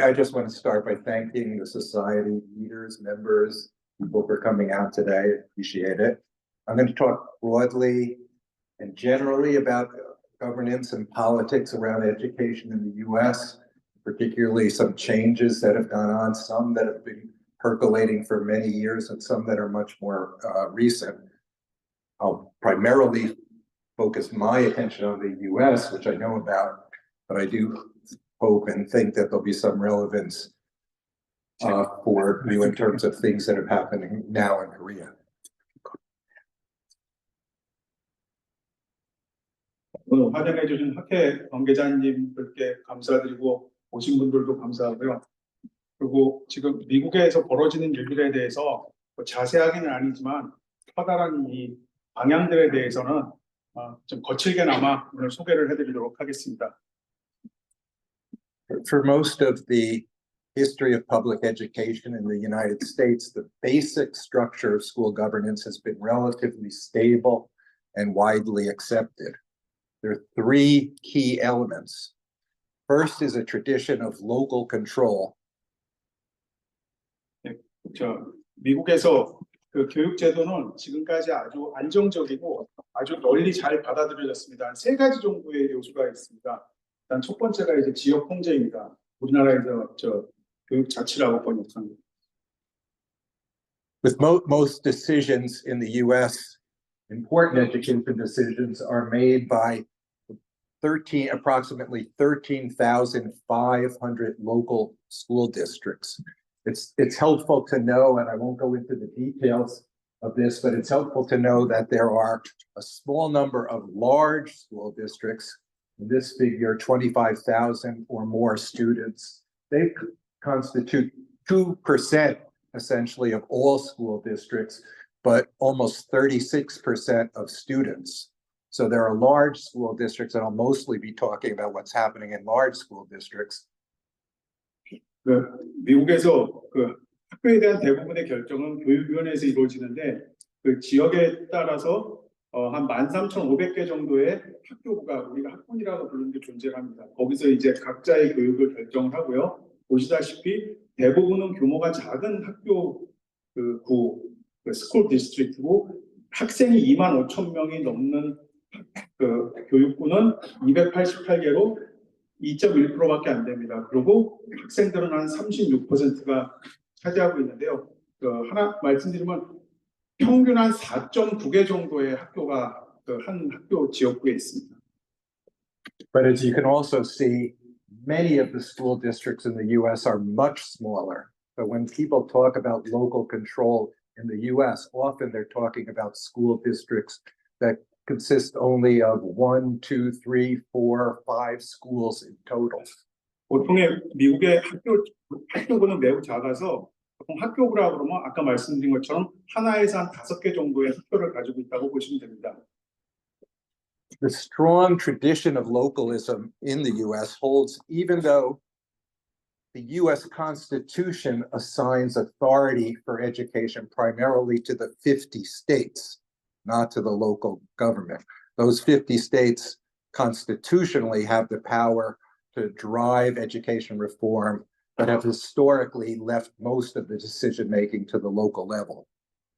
I just want to start by thanking the society leaders, members, people for coming out today. Appreciate it. I'm going to talk broadly and generally about governance and politics around education in the U.S., particularly some changes that have gone on, some that have been percolating for many years and some that are much more recent. I'll primarily focus my attention on the U.S., which I know about, but I do hope and think that there'll be some relevance for you in terms of things that are happening now in Korea. 오늘 환영해 주신 학회 관계자님들께 감사드리고 오신 분들도 감사하고요. 그리고 지금 미국에서 벌어지는 일들에 대해서 자세하게는 아니지만 커다란 이 방향들에 대해서는 좀 거칠게나마 오늘 소개를 해드리도록 하겠습니다. For most of the history of public education in the United States, the basic structure of school governance has been relatively stable and widely accepted. There are three key elements. First is a tradition of local control. 미국에서 그 교육 제도는 지금까지 아주 안정적이고 아주 널리 잘 받아들여졌습니다. 세 가지 정도의 요소가 있습니다. 일단 첫 번째가 이제 지역 통제입니다. 우리나라에서 교육 자치라고 번역합니다. With most decisions in the U.S., important education decisions are made by approximately 13,500 local school districts. It's helpful to know, and I won't go into the details of this, but it's helpful to know that there are a small number of large school districts. In this figure, 25,000 or more students. They constitute 2% essentially of all school districts, but almost 36% of students. So there are large school districts, and I'll mostly be talking about what's happening in large school districts. 미국에서 그 학교에 대한 대부분의 결정은 교육위원회에서 이루어지는데 그 지역에 따라서 한 13,500개 정도의 학교가 우리가 학군이라고 부르는 게 존재합니다. 거기서 이제 각자의 교육을 결정을 하고요. 보시다시피 대부분은 규모가 작은 학교 그 스쿨 디스트릭트고 학생이 25,000명이 넘는 그 교육구는 288개로 2.1%밖에 안 됩니다. 그리고 학생들은 한 36%가 차지하고 있는데요. 하나 말씀드리면 평균 한 4.9개 정도의 학교가 한 학교 지역구에 있습니다. But as you can also see, many of the school districts in the U.S. are much smaller. But when people talk about local control in the U.S., often they're talking about school districts that consist only of 1, 2, 3, 4, 5 schools in total. 보통의 미국의 학교구는 매우 작아서 보통 학교구라고 그러면 아까 말씀드린 것처럼 하나에서 한 5개 정도의 학교를 가지고 있다고 보시면 됩니다. The strong tradition of localism in the U.S. holds even though the U.S. Constitution assigns authority for education primarily to the 50 states, not to the local government. Those 50 states constitutionally have the power to drive education reform, but have historically left most of the decision-making to the local level.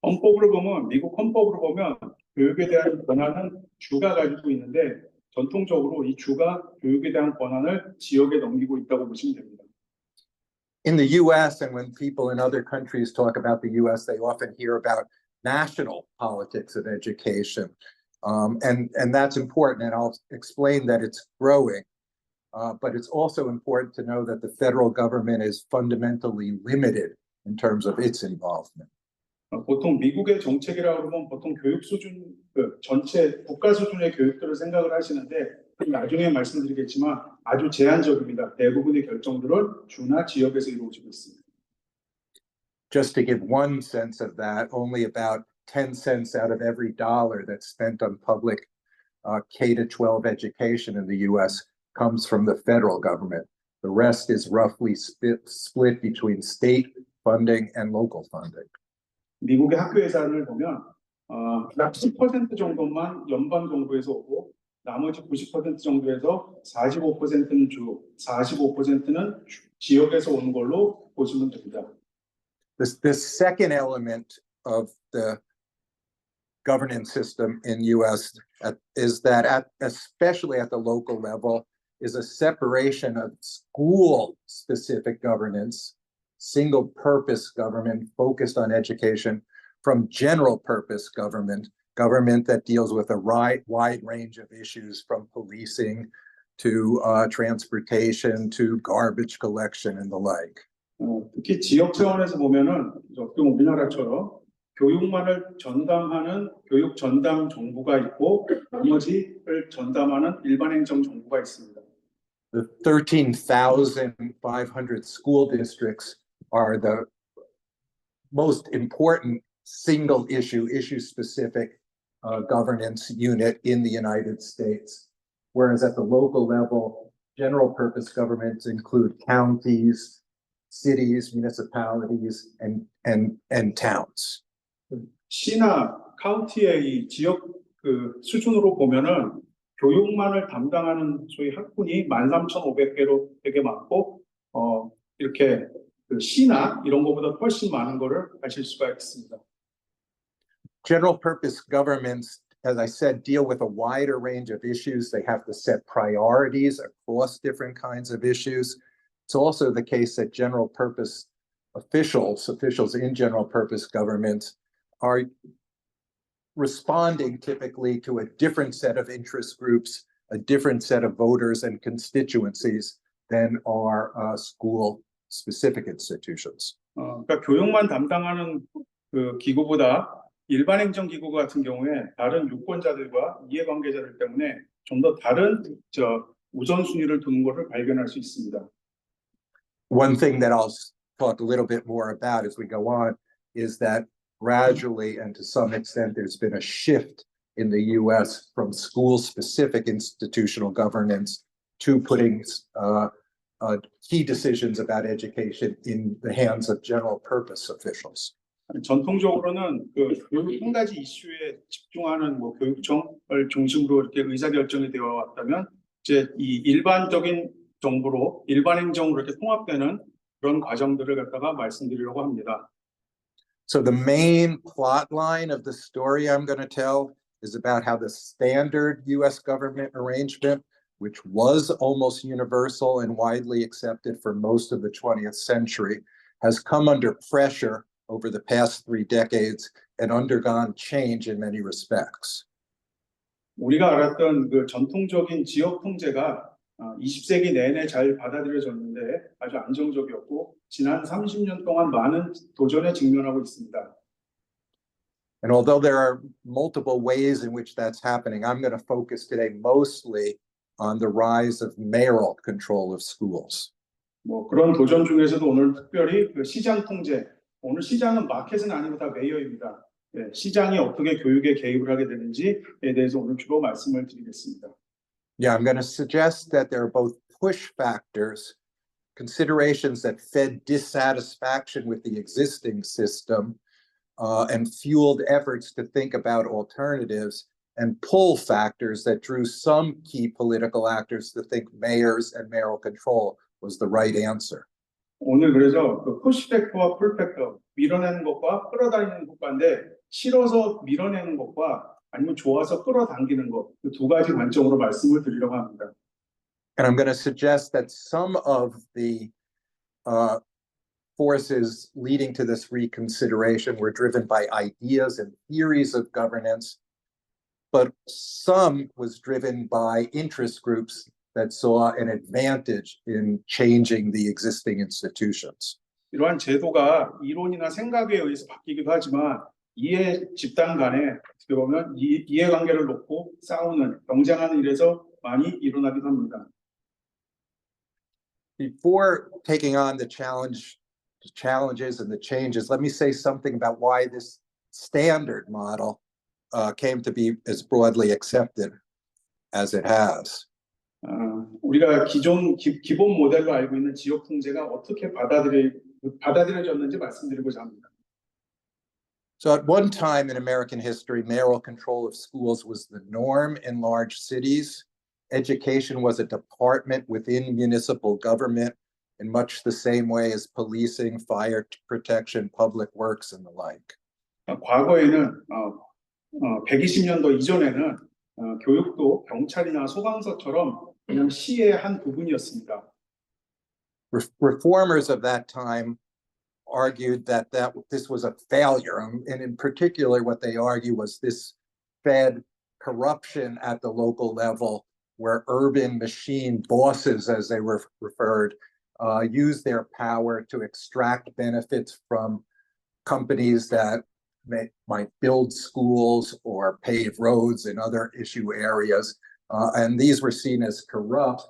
헌법으로 보면, 미국 헌법으로 보면 교육에 대한 권한은 주가 가지고 있는데 전통적으로 이 주가 교육에 대한 권한을 지역에 넘기고 있다고 보시면 됩니다. In the U.S. and when people in other countries talk about the U.S., they often hear about national politics of education. And that's important, and I'll explain that it's growing. But it's also important to know that the federal government is fundamentally limited in terms of its involvement. 보통 미국의 정책이라고 하면 보통 교육 수준, 전체 국가 수준의 교육들을 생각을 하시는데 나중에 말씀드리겠지만 아주 제한적입니다. 대부분의 결정들은 주나 지역에서 이루어지고 있습니다. Just to give one sense of that, only about 10 cents out of every dollar that's spent on public K-12 education in the U.S. comes from the federal government. The rest is roughly split between state funding and local funding. 미국의 학교 예산을 보면 약 10% 정도만 연방 정부에서 오고 나머지 90% 정도에서 45%는 주, 45%는 지역에서 오는 걸로 보시면 됩니다. The second element of the governance system in US is that especially at the local level, is a separation of school specific governance, single purpose government focused on education, from general purpose government that deals with a wide range of issues, from policing to transportation to garbage collection and the like. 특히 지역 차원에서 보면은 어떻게 우리나라처럼 교육만을 전담하는 교육 전담 정부가 있고 나머지를 전담하는 일반 행정 정부가 있습니다. The 13,500 school districts are the most important single issue specific governance unit in the United States. Whereas at the local level, general purpose governments include counties, cities, municipalities, and towns. 시나 카운티의 이 지역 그 수준으로 보면은 교육만을 담당하는 소위 학군이 13,500개로 되게 많고 이렇게 그 시나 이런 것보다 훨씬 많은 거를 아실 수가 있습니다. General purpose governments, as I said, deal with a wider range of issues. They have to set priorities across different kinds of issues. It's also the case that general purpose officials in general purpose governments are responding typically to a different set of interest groups, a different set of voters and constituencies than are school-specific institutions. 그러니까 교육만 담당하는 그 기구보다 일반 행정 기구 같은 경우에 다른 유권자들과 이해관계자들 때문에 좀 더 다른 우선순위를 두는 것을 발견할 수 있습니다. One thing that I'll talk a little bit more about as we go on is that gradually and to some extent there's been a shift in the US from school-specific institutional governance to putting key decisions about education in the hands of general purpose officials. 전통적으로는 그 교육 한 가지 이슈에 집중하는 뭐 교육청을 중심으로 이렇게 의사결정이 되어 왔다면 이제 이 일반적인 정부로 일반 행정으로 이렇게 통합되는 그런 과정들을 갖다가 말씀드리려고 합니다. So the main plot line of the story I'm going to tell is about how the standard US government arrangement, which was almost universal and widely accepted for most of the 20th century, has come under pressure over the past 3 decades and undergone change in many respects. 우리가 알았던 그 전통적인 지역 통제가 20세기 내내 잘 받아들여졌는데 아주 안정적이었고 지난 30년 동안 많은 도전에 직면하고 있습니다. And although there are multiple ways in which that's happening, I'm going to focus today mostly on the rise of mayoral control of schools. 뭐 그런 도전 중에서도 오늘 특별히 그 시장 통제, 오늘 시장은 마켓은 아니고 다 메이어입니다. 네, 시장이 어떻게 교육에 개입을 하게 되는지에 대해서 오늘 주로 말씀을 드리겠습니다. Yeah, I'm going to suggest that there are both push factors, considerations that fed dissatisfaction with the existing system and fueled efforts to think about alternatives, and pull factors that drew some key political actors to think mayors and mayoral control was the right answer. 오늘 그래서 그 푸시 팩터와 풀 팩터, 밀어내는 것과 끌어당기는 효과인데 싫어서 밀어내는 것과 아니면 좋아서 끌어당기는 것, 그 두 가지 관점으로 말씀을 드리려고 합니다. And I'm going to suggest that some of the forces leading to this reconsideration were driven by ideas and theories of governance, but some was driven by interest groups that saw an advantage in changing the existing institutions. 이러한 제도가 이론이나 생각에 의해서 바뀌기도 하지만 이해 집단 간에 어떻게 보면 이해관계를 놓고 싸우는, 경쟁하는 일에서 많이 일어나기도 합니다. Before taking on the challenges and the changes, let me say something about why this standard model came to be as broadly accepted as it has. 우리가 기본 모델로 알고 있는 지역 통제가 어떻게 받아들여졌는지 말씀드리고자 합니다. So at one time in American history, mayoral control of schools was the norm in large cities. Education was a department within municipal government in much the same way as policing, fire protection, public works, and the like. 과거에는 120년도 이전에는 교육도 경찰이나 소방서처럼 그냥 시의 한 부분이었습니다. Reformers of that time argued that this was a failure, and in particular, what they argue was this fed corruption at the local level, where urban machine bosses, as they were referred, use their power to extract benefits from companies that might build schools or pave roads in other issue areas, and these were seen as corrupt.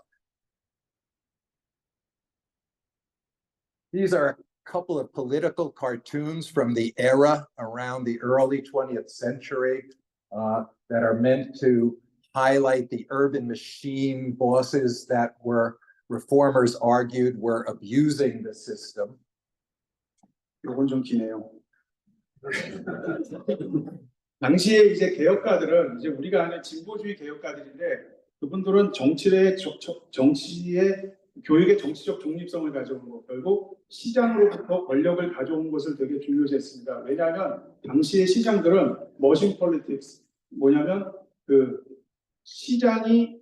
These are a couple of political cartoons from the era around the early 20th century that are meant to highlight the urban machine bosses that reformers argued were abusing the system. 요건 좀 기네요. 당시에 이제 개혁가들은 이제 우리가 아는 진보주의 개혁가들인데 그분들은 정치의 교육의 정치적 중립성을 가져온 거, 결국 시장으로부터 권력을 가져온 것을 되게 중요시했습니다. 왜냐하면 당시의 시장들은 머신 폴리틱스, 뭐냐면 그 시장이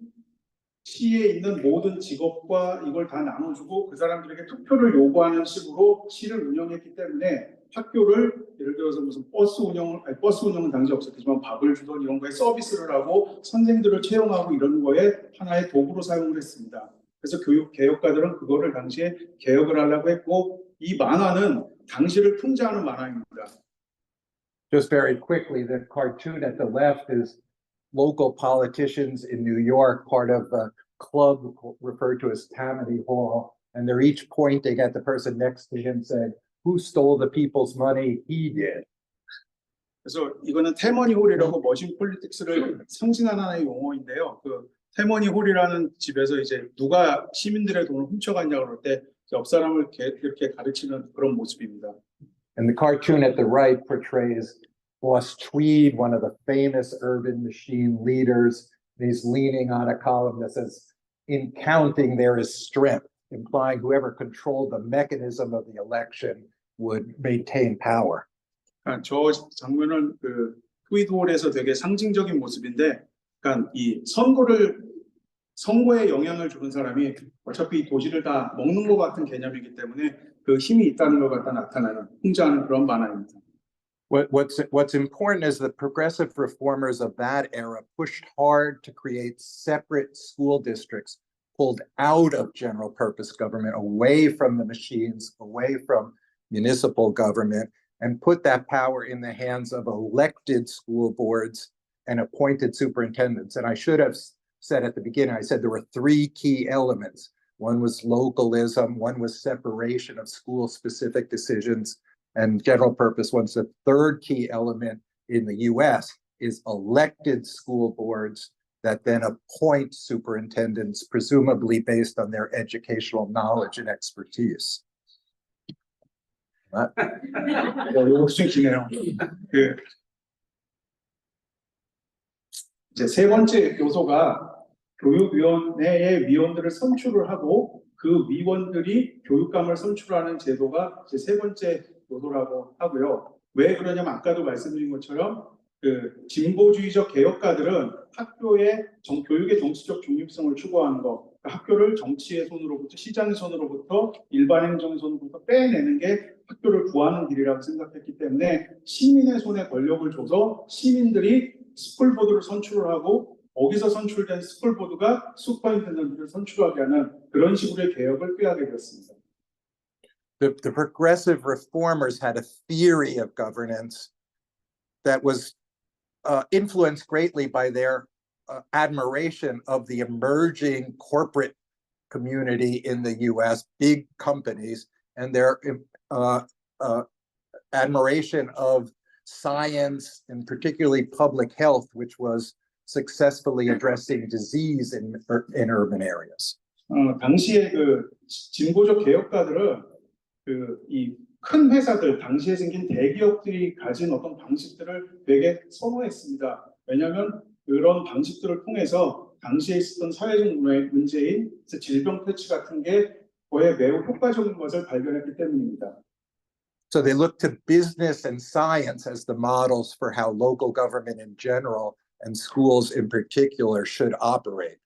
시에 있는 모든 직업과 이걸 다 나눠주고 그 사람들에게 투표를 요구하는 식으로 시를 운영했기 때문에 학교를 예를 들어서 무슨 버스 운영은 당시 없었지만 밥을 주던 이런 거에 서비스를 하고 선생들을 채용하고 이런 거에 하나의 도구로 사용을 했습니다. 그래서 교육 개혁가들은 그거를 당시에 개혁을 하려고 했고 이 만화는 당시를 풍자하는 만화입니다. Just very quickly, the cartoon at the left is local politicians in New York, part of a club referred to as Tammany Hall, and they're each pointing at the person next to him saying, who stole the people's money? He did. 그래서 이거는 태머니 홀이라고 머신 폴리틱스를 상징하는 하나의 용어인데요. 그 태머니 홀이라는 집에서 이제 누가 시민들의 돈을 훔쳐갔냐 그럴 때 옆 사람을 이렇게 가르치는 그런 모습입니다. And the cartoon at the right portrays Boss Tweed, one of the famous urban machine leaders. He's leaning on a column that says, in counting, there is strength, implying whoever controlled the mechanism of the election would maintain power. 저 장면은 그 트위드홀에서 되게 상징적인 모습인데, 그러니까 이 선거에 영향을 주는 사람이 어차피 도시를 다 먹는 것 같은 개념이기 때문에 그 힘이 있다는 것 갖다 나타나는 풍자하는 그런 만화입니다. What's important is that progressive reformers of that era pushed hard to create separate school districts, pulled out of general purpose government, away from the machines, away from municipal government, and put that power in the hands of elected school boards and appointed superintendents. And I should have said at the beginning, I said there were three key elements. One was localism, one was separation of school-specific decisions, and general purpose ones. The third key element in the US is elected school boards that then appoint superintendents, presumably based on their educational knowledge and expertise. 이거 좀 기네요. 이제 세 번째 요소가 교육위원회의 위원들을 선출을 하고 그 위원들이 교육감을 선출하는 제도가 이제 세 번째 요소라고 하고요. 왜 그러냐면 아까도 말씀드린 것처럼 그 진보주의적 개혁가들은 학교의 교육의 정치적 중립성을 추구하는 거, 학교를 정치의 손으로부터 시장의 손으로부터 일반 행정의 손으로부터 빼내는 게 학교를 구하는 길이라고 생각했기 때문에 시민의 손에 권력을 줘서 시민들이 스쿨보드를 선출을 하고 거기서 선출된 스쿨보드가 슈퍼인텐던트를 선출하게 하는 그런 식으로의 개혁을 꾀하게 되었습니다. The progressive reformers had a theory of governance that was influenced greatly by their admiration of the emerging corporate community in the US, big companies, and their admiration of science and particularly public health, which was successfully addressing disease in urban areas. 당시에 그 진보적 개혁가들은 그 이 큰 큰 회사들, 당시에 생긴 대기업들이 가진 어떤 방식들을 되게 선호했습니다. 왜냐하면 그런 방식들을 통해서 당시에 있었던 사회적 문제인 질병 퇴치 같은 게 거에 매우 효과적인 것을 발견했기 때문입니다. So they look to business and science as the models for how local government in general and schools in particular should operate.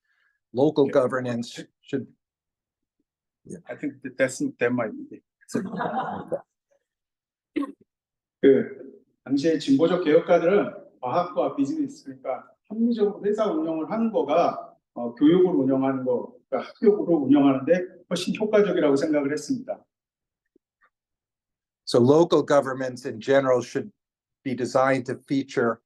Local Yeah. governance should. I think that might be. 그 당시에 진보적 개혁가들은 과학과 비즈니스, 그러니까 합리적으로 회사 운영을 하는 거가 교육을 운영하는 거, 그러니까 학교를 운영하는데 훨씬 효과적이라고 생각을 했습니다. So local governments in general should be designed to feature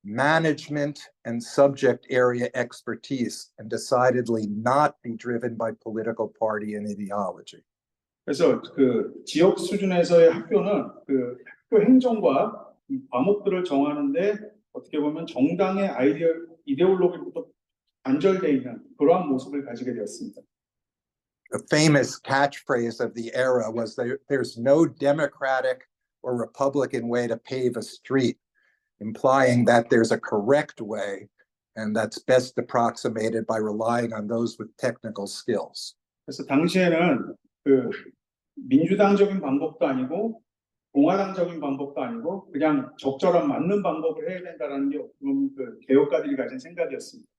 management and subject area expertise and decidedly not be driven by political party and ideology. 그래서 그 지역 수준에서의 학교는 그 학교 행정과 이 과목들을 정하는데 어떻게 보면 정당의 이데올로기부터 단절되어 있는 그러한 모습을 가지게 되었습니다. A famous catchphrase of the era was there's no democratic or republican way to pave a street, implying that there's a correct way and that's best approximated by relying on those with technical skills. 그래서 당시에는 그 민주당적인 방법도 아니고 공화당적인 방법도 아니고 그냥 적절한 맞는 방법을 해야 된다는 게 그 개혁가들이 가진 생각이었습니다.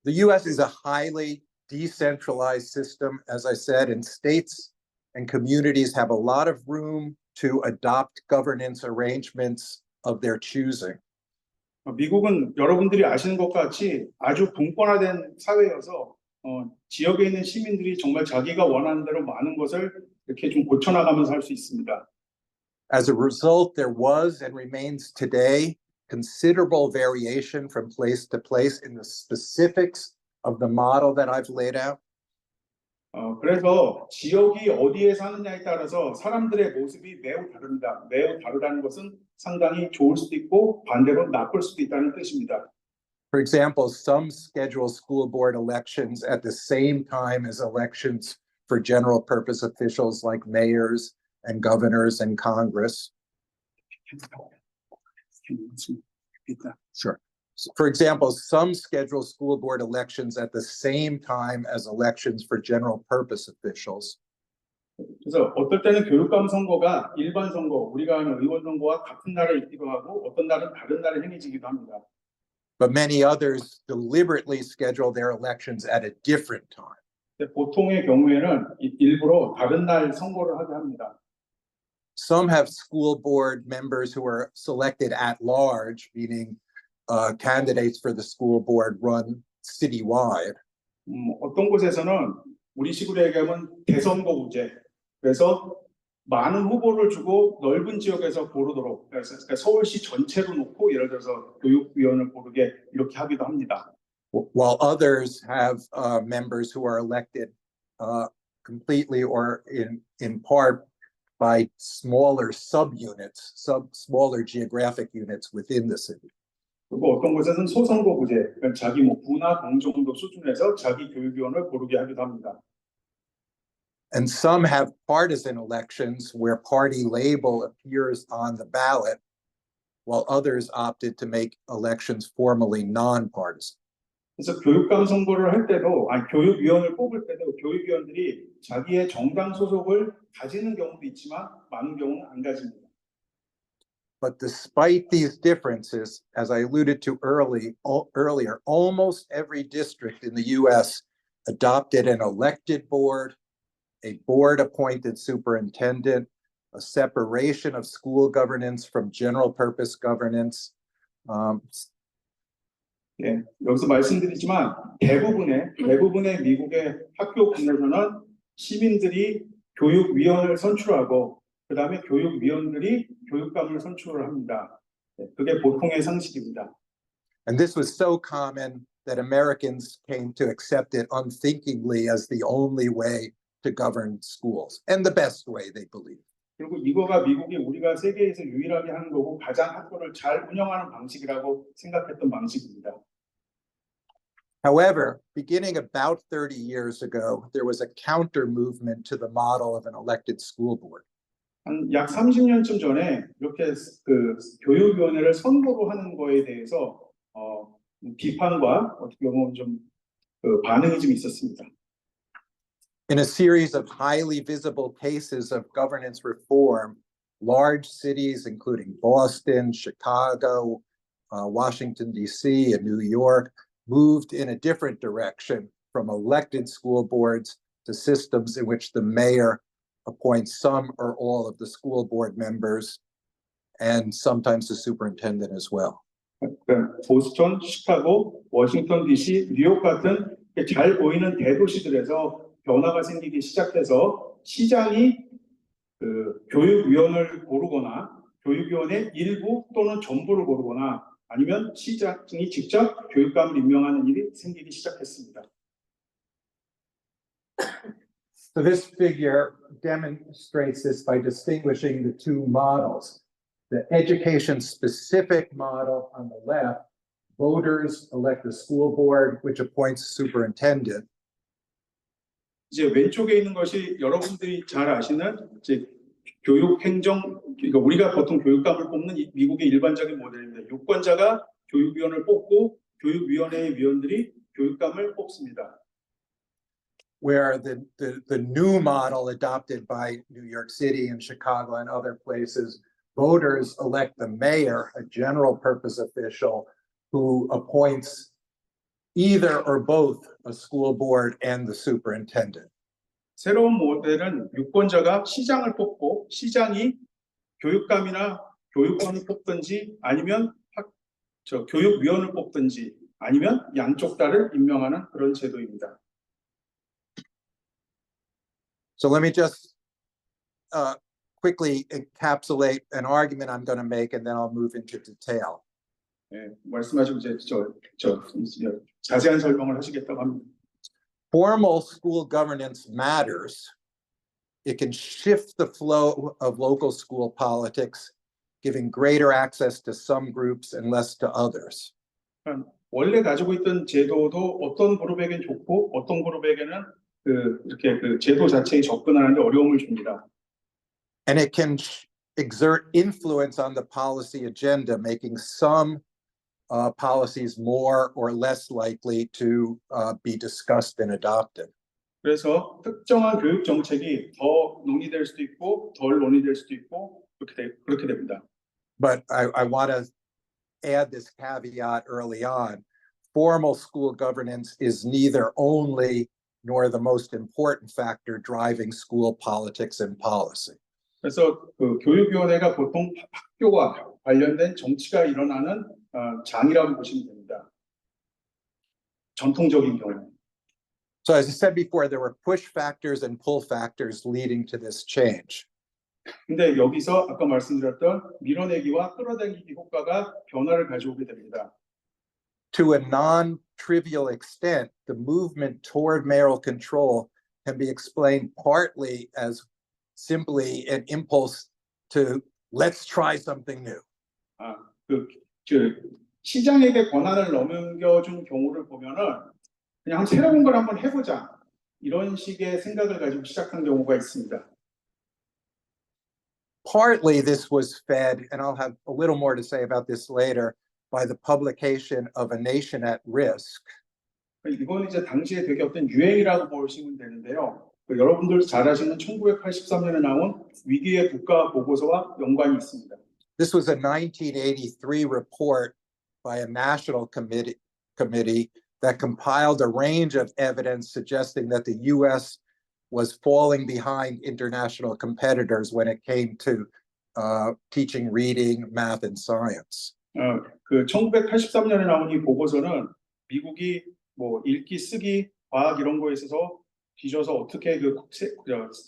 The US is a highly decentralized system, as I said, and states and communities have a lot of room to adopt governance arrangements of their choosing. 미국은 여러분들이 아시는 것 같이 아주 분권화된 사회여서 지역에 있는 시민들이 정말 자기가 원하는 대로 많은 것을 이렇게 좀 고쳐나가면서 할 수 있습니다. As a result, there was and remains today considerable variation from place to place in the specifics of the model that I've laid out. 그래서 지역이 어디에 사느냐에 따라서 사람들의 모습이 매우 다릅니다. 매우 다르다는 것은 상당히 좋을 수도 있고 반대로 나쁠 수도 있다는 뜻입니다. For example, some schedule school board elections at the same time as elections for general purpose officials like mayors and governors and Congress. Sure. For example, some schedule school board elections at the same time as elections for general purpose officials. 그래서 어떨 때는 교육감 선거가 일반 선거, 우리가 하는 의원 선거와 같은 날에 있기도 하고 어떤 날은 다른 날에 행해지기도 합니다. But many others deliberately schedule their elections at a different time. 보통의 경우에는 일부러 다른 날 선거를 하게 합니다. Some have school board members who are selected at large, meaning candidates for the school board run citywide. 어떤 곳에서는 우리 식으로 얘기하면 대선거구제. 그래서 많은 후보를 주고 넓은 지역에서 고르도록, 그러니까 서울시 전체로 놓고 예를 들어서 교육위원을 고르게 이렇게 하기도 합니다. While others have members who are elected completely or in part by smaller subunits, smaller geographic units within the city. 그리고 어떤 곳에서는 소선거구제, 그러니까 자기 뭐 구나 동 정도 수준에서 자기 교육위원을 고르게 하기도 합니다. And some have partisan elections where party label appears on the ballot, while others opted to make elections formally nonpartisan. 그래서 교육감 선거를 할 때도, 교육위원을 뽑을 때도 교육위원들이 자기의 정당 소속을 가지는 경우도 있지만 많은 경우는 안 가집니다. But despite these differences, as I alluded to earlier, almost every district in the US adopted an elected board, a board-appointed superintendent, a separation of school governance from general purpose governance. 예, 여기서 말씀드리지만 대부분의 미국의 학교 군에서는 시민들이 교육위원을 선출하고 그 다음에 교육위원들이 교육감을 선출을 합니다. 그게 보통의 상식입니다. And this was so common that Americans came to accept it unthinkingly as the only way to govern schools and the best way, they believe. 그리고 이거가 미국이 우리가 세계에서 유일하게 하는 거고 가장 학교를 잘 운영하는 방식이라고 생각했던 방식입니다. However, beginning about 30 years ago, there was a counter movement to the model of an elected school board. 한 약 30년쯤 전에 이렇게 그 교육위원회를 선거로 하는 거에 대해서 비판과 어떻게 보면 좀 반응이 좀 있었습니다. In a series of highly visible cases of governance reform, large cities, including Boston, Chicago, Washington, D.C., and New York, moved in a different direction from elected school boards to systems in which the mayor appoints some or all of the school board members and sometimes the superintendent as well. 보스턴, 시카고, 워싱턴 DC, 뉴욕 같은 잘 보이는 대도시들에서 변화가 생기기 시작해서 시장이 그 교육위원을 고르거나 교육위원회 일부 또는 전부를 고르거나 아니면 시장이 직접 교육감을 임명하는 일이 생기기 시작했습니다. So this figure demonstrates this by distinguishing the two models. The education-specific model on the left, voters elect the school board, which appoints superintendent. 이제 왼쪽에 있는 것이 여러분들이 잘 아시는 이제 교육행정, 그러니까 우리가 보통 교육감을 뽑는 미국의 일반적인 모델입니다. 유권자가 교육위원을 뽑고 교육위원회의 위원들이 교육감을 뽑습니다. Where the new model adopted by New York City and Chicago and other places, voters elect the mayor, a general purpose official, who appoints either or both a school board and the superintendent. 새로운 모델은 유권자가 시장을 뽑고 시장이 교육감이나 교육원을 뽑든지 아니면 교육위원을 뽑든지 아니면 양쪽 다를 임명하는 그런 제도입니다. So let me just quickly encapsulate an argument I'm going to make, and then I'll move into detail. 네, 말씀하시고 이제 자세한 설명을 하시겠다고 합니다. Formal school governance matters. It can shift the flow of local school politics, giving greater access to some groups and less to others. 원래 가지고 있던 제도도 어떤 그룹에겐 좋고 어떤 그룹에게는 이렇게 그 제도 자체에 접근하는데 어려움을 줍니다. And it can exert influence on the policy agenda, making some policies more or less likely to be discussed and adopted. 그래서 특정한 교육 정책이 더 논의될 수도 있고 덜 논의될 수도 있고 그렇게 됩니다. But I want to add this caveat early on. Formal school governance is neither only nor the most important factor driving school politics and policy. 그래서 그 교육위원회가 보통 학교와 관련된 정치가 일어나는 장이라고 보시면 됩니다. 전통적인 경우. So as I said before, there were push factors and pull factors leading to this change. 근데 여기서 아까 말씀드렸던 밀어내기와 끌어당기기 효과가 변화를 가져오게 됩니다. To a non-trivial extent, the movement toward mayoral control can be explained partly as simply an impulse to let's try something new. 시장에게 권한을 넘겨준 경우를 보면은 그냥 새로운 걸 한번 해보자 이런 식의 생각을 가지고 시작한 경우가 있습니다. Partly this was fed, and I'll have a little more to say about this later, by the publication of A Nation at Risk. 이건 이제 당시에 되게 어떤 유행이라고 보시면 되는데요. 여러분들 잘 아시는 1983년에 나온 위기의 국가 보고서와 연관이 있습니다. This was a 1983 report by a national committee that compiled a range of evidence suggesting that the U.S. was falling behind international competitors when it came to teaching reading, math, and science. 그 1983년에 나온 이 보고서는 미국이 뭐 읽기, 쓰기, 과학 이런 거에 있어서 뒤져서 어떻게 그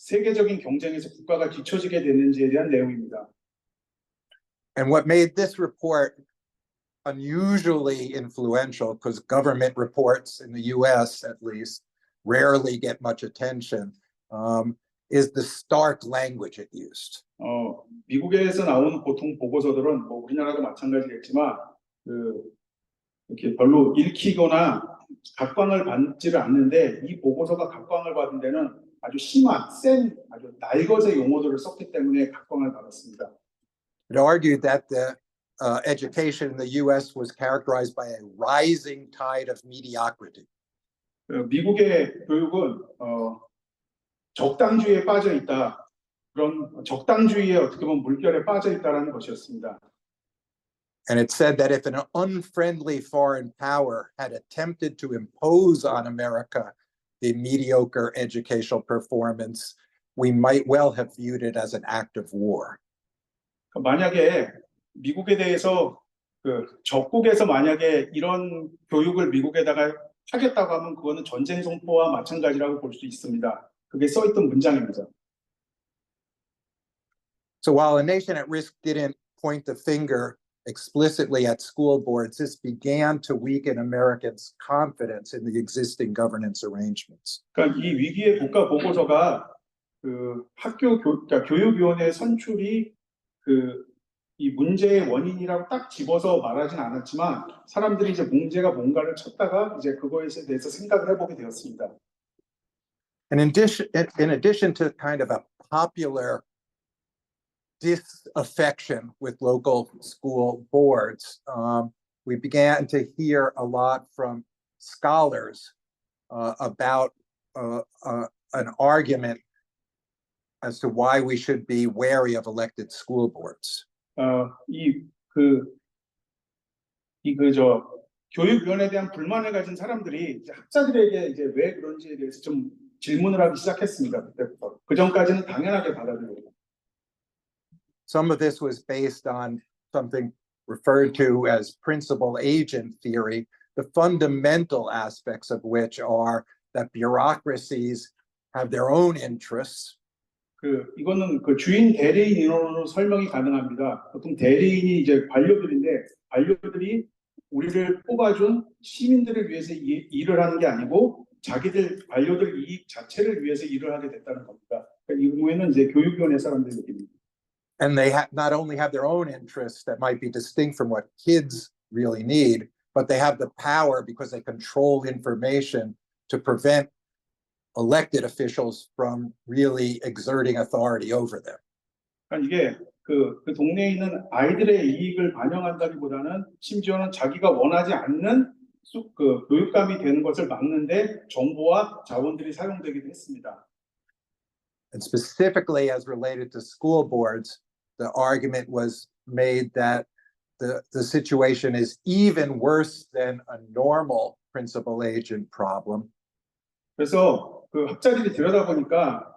세계적인 경쟁에서 국가가 뒤처지게 되는지에 대한 내용입니다. And what made this report unusually influential, because government reports in the US at least rarely get much attention, is the stark language it used. 미국에서 나온 보통 보고서들은 뭐 우리나라도 마찬가지겠지만 이렇게 별로 읽히거나 각광을 받지를 않는데 이 보고서가 각광을 받은 데는 아주 심한, 센, 아주 날것의 용어들을 썼기 때문에 각광을 받았습니다. It argued that the education in the US was characterized by a rising tide of mediocrity. 미국의 교육은 적당주의에 빠져 있다. 그런 적당주의에 어떻게 보면 물결에 빠져 있다라는 것이었습니다. And it said that if an unfriendly foreign power had attempted to impose on America the mediocre educational performance, we might well have viewed it as an act of war. 만약에 미국에 대해서 적국에서 만약에 이런 교육을 미국에다가 하겠다고 하면 그거는 전쟁 선포와 마찬가지라고 볼 수 있습니다. 그게 써있던 문장입니다. So while a nation at risk didn't point the finger explicitly at school boards, this began to weaken Americans' confidence in the existing governance arrangements. 그러니까 이 위기의 국가 보고서가 그러니까 교육위원회 선출이 이 문제의 원인이라고 딱 집어서 말하진 않았지만 사람들이 이제 문제가 뭔가를 찾다가 이제 그거에 대해서 생각을 해보게 되었습니다. And in addition to kind of a popular disaffection with local school boards, we began to hear a lot from scholars about an argument as to why we should be wary of elected school boards. 교육위원회에 대한 불만을 가진 사람들이 이제 학자들에게 이제 왜 그런지에 대해서 좀 질문을 하기 시작했습니다. 그때부터. 그 전까지는 당연하게 받아들였고. Some of this was based on something referred to as principal agent theory, the fundamental aspects of which are that bureaucracies have their own interests. 이거는 주인 대리인 이론으로 설명이 가능합니다. 보통 대리인이 이제 관료들인데 관료들이 우리를 뽑아준 시민들을 위해서 일을 하는 게 아니고 자기들 관료들 이익 자체를 위해서 일을 하게 됐다는 겁니다. 이 경우에는 이제 교육위원회 사람들 얘기입니다. And they not only have their own interests that might be distinct from what kids really need, but they have the power because they control information to prevent elected officials from really exerting authority over them. 그러니까 이게 그 동네에 있는 아이들의 이익을 반영한다기보다는 심지어는 자기가 원하지 않는 교육감이 되는 것을 막는데 정보와 자원들이 사용되기도 했습니다. And specifically as related to school boards, the argument was made that the situation is even worse than a normal principal agent problem. 그래서 학자들이 들여다보니까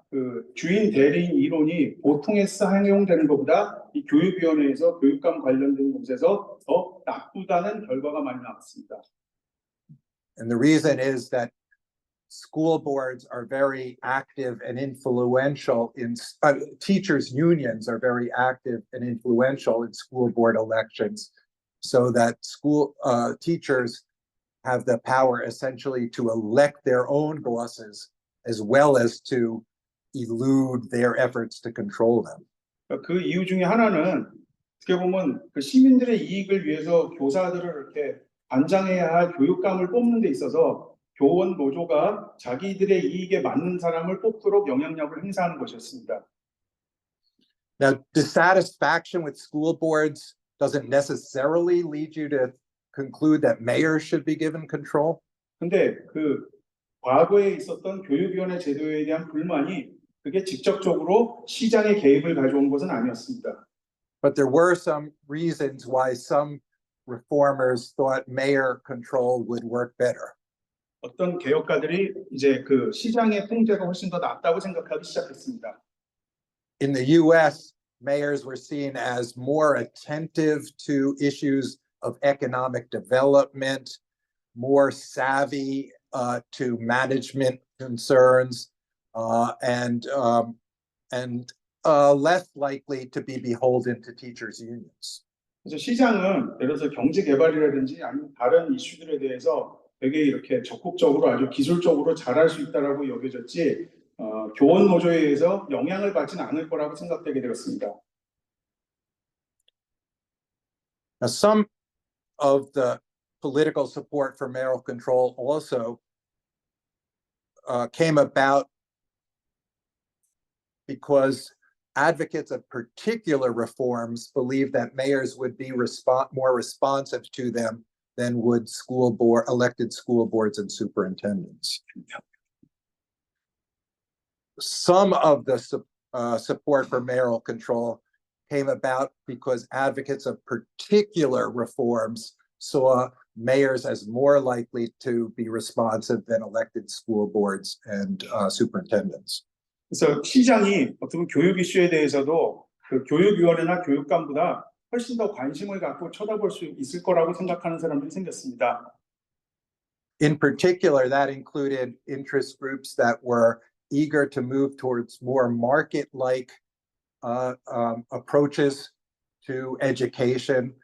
주인 대리인 이론이 보통에서 사용되는 것보다 이 교육위원회에서 교육감 관련된 곳에서 더 나쁘다는 결과가 많이 나왔습니다. And the reason is that school boards are very active and influential in teachers' unions are very active and influential in school board elections, so that school teachers have the power essentially to elect their own bosses as well as to elude their efforts to control them. 그 이유 중에 하나는 어떻게 보면 시민들의 이익을 위해서 교사들을 이렇게 관장해야 할 교육감을 뽑는 데 있어서 교원 노조가 자기들의 이익에 맞는 사람을 뽑도록 영향력을 행사하는 것이었습니다. Now, dissatisfaction with school boards doesn't necessarily lead you to conclude that mayors should be given control. 근데 과거에 있었던 교육위원회 제도에 대한 불만이 그게 직접적으로 시장의 개입을 가져온 것은 아니었습니다. But there were some reasons why some reformers thought mayor control would work better. 어떤 개혁가들이 이제 시장의 통제가 훨씬 더 낫다고 생각하기 시작했습니다. In the US, mayors were seen as more attentive to issues of economic development, more savvy to management concerns, and less likely to be beholden to teachers' unions. 그래서 시장은 예를 들어서 경제 개발이라든지 아니면 다른 이슈들에 대해서 되게 이렇게 적극적으로 아주 기술적으로 잘할 수 있다라고 여겨졌지 교원 노조에 의해서 영향을 받지는 않을 거라고 생각되게 되었습니다. Now, some of the political support for mayoral control also came about because advocates of particular reforms believe that mayors would be more responsive to them than would elected school boards and superintendents. Some of the support for mayoral control came about because advocates of particular reforms saw mayors as more likely to be responsive than elected school boards and superintendents. 그래서 시장이 어떤 교육 이슈에 대해서도 그 교육위원회나 교육감보다 훨씬 더 관심을 갖고 쳐다볼 수 있을 거라고 생각하는 사람들이 생겼습니다. In particular, that included interest groups that were eager to move towards more market-like approaches to education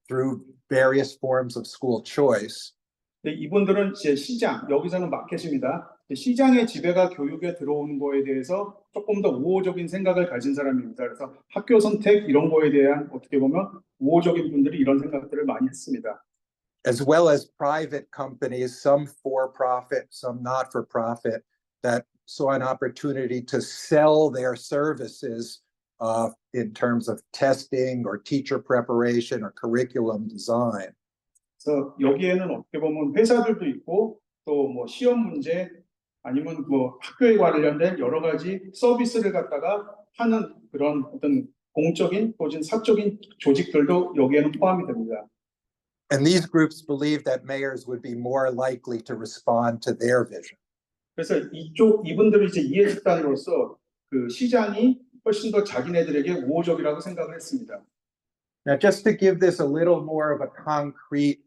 through various forms of school choice. 이분들은 이제 시장, 여기서는 마켓입니다. 시장의 지배가 교육에 들어오는 거에 대해서 조금 더 우호적인 생각을 가진 사람입니다. 그래서 학교 선택 이런 거에 대한 어떻게 보면 우호적인 분들이 이런 생각들을 많이 했습니다. As well as private companies, some for-profit, some not-for-profit, that saw an opportunity to sell their services in terms of testing or teacher preparation or curriculum design. 그래서 여기에는 어떻게 보면 회사들도 있고 또 뭐 시험 문제 아니면 뭐 학교에 관련된 여러 가지 서비스를 갖다가 하는 그런 어떤 공적인 또는 사적인 조직들도 여기에는 포함이 됩니다. And these groups believe that mayors would be more likely to respond to their vision. 그래서 이분들이 이제 이해 집단으로서 그 시장이 훨씬 더 자기네들에게 우호적이라고 생각을 했습니다. Now, just to give this a little more of a concrete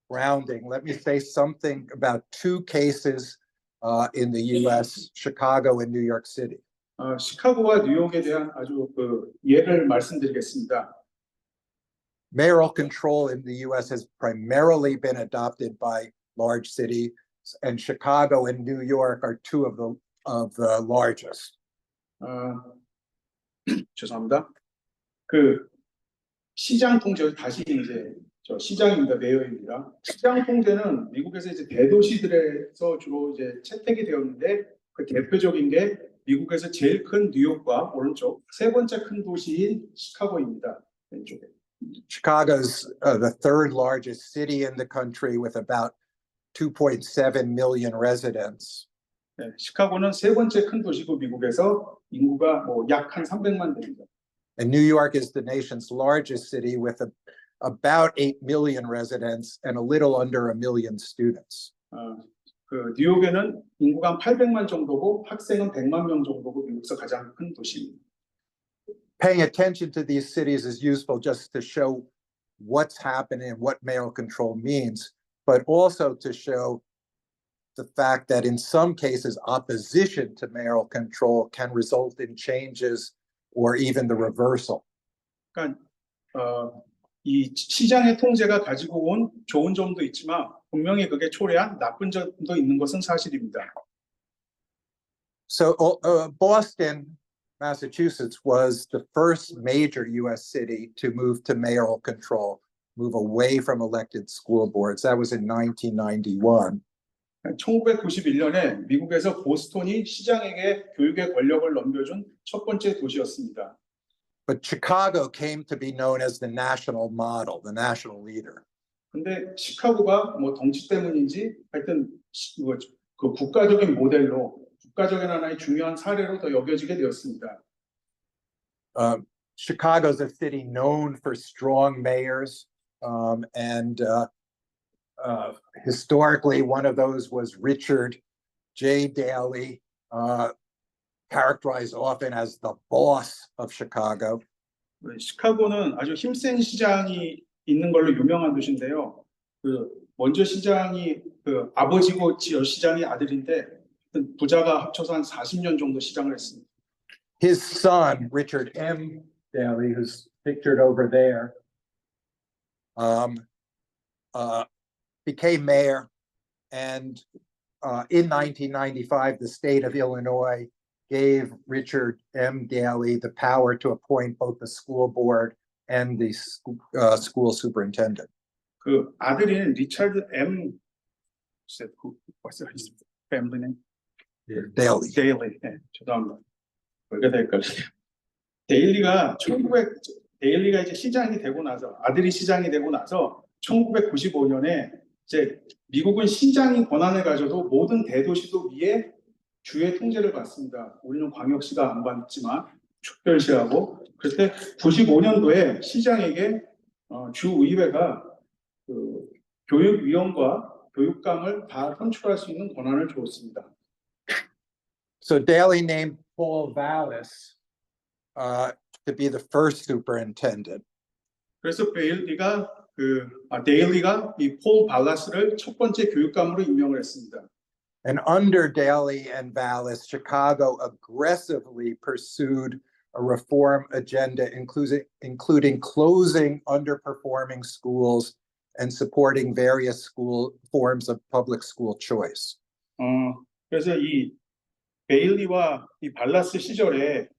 grounding, let me say something about two cases in the U.S., Chicago and New York City. 시카고와 뉴욕에 대한 아주 그 예를 말씀드리겠습니다. Mayoral control in the U.S. has primarily been adopted by large cities, and Chicago and New York are two of the largest. 죄송합니다. 그 시장 통제 다시 이제 저 시장입니다. 메이어입니다. 시장 통제는 미국에서 이제 대도시들에서 주로 이제 채택이 되었는데 그 대표적인 게 미국에서 제일 큰 뉴욕과 오른쪽 세 번째 큰 도시인 시카고입니다. 왼쪽에. Chicago's the third largest city in the country with about 2.7 million residents. 네, 시카고는 세 번째 큰 도시고 미국에서 인구가 뭐 약 한 300만 됩니다. And New York is the nation's largest city with about 8 million residents and a little under 1 million students. 그 뉴욕에는 인구가 한 800만 정도고 학생은 100만 명 정도고 미국에서 가장 큰 도시입니다. Paying attention to these cities is useful just to show what's happening and what mayoral control means, but also to show the fact that in some cases, opposition to mayoral control can result in changes or even the reversal. 그러니까 이 시장의 통제가 가지고 온 좋은 점도 있지만 분명히 그게 초래한 나쁜 점도 있는 것은 사실입니다. So Boston, Massachusetts was the first major U.S. city to move to mayoral control, move away from elected school boards. That was in 1991. 1991년에 미국에서 보스턴이 시장에게 교육의 권력을 넘겨준 첫 번째 도시였습니다. But Chicago came to be known as the national model, the national leader. 근데 시카고가 뭐 덩치 때문인지 하여튼 그 국가적인 모델로 국가적인 하나의 중요한 사례로 더 여겨지게 되었습니다. Chicago's a city known for strong mayors, and historically, one of those was Richard J. Daley, characterized often as the boss of Chicago. 시카고는 아주 힘센 시장이 있는 걸로 유명한 도시인데요. 그 먼저 시장이 그 아버지고 시장이 아들인데 부자가 합쳐서 한 40년 정도 시장을 했습니다. His son, Richard M. Daley, who's pictured over there, became mayor, and in 1995, the state of Illinois gave Richard M. Daley the power to appoint both the school board and the school superintendent. 그 아들인 리차드 M. what's his family name? Daley. Daley. 네, 죄송합니다. 그게 다 헷갈리네요. 데일리가 이제 시장이 되고 나서 아들이 시장이 되고 나서 1995년에 이제 미국은 시장이 권한을 가져도 모든 대도시도 위에 주의 통제를 받습니다. 우리는 광역시가 안 받지만 특별시하고 그때 95년도에 시장에게 주의회가 그 교육위원과 교육감을 다 선출할 수 있는 권한을 주었습니다. So Daley named Paul Vallis to be the first superintendent. 그래서 데일리가 이 폴 발라스를 첫 번째 교육감으로 임명을 했습니다. And under Daley and Vallis, Chicago aggressively pursued a reform agenda, including closing underperforming schools and supporting various forms of public school choice. 그래서 이 베일리와 이 발라스 시절에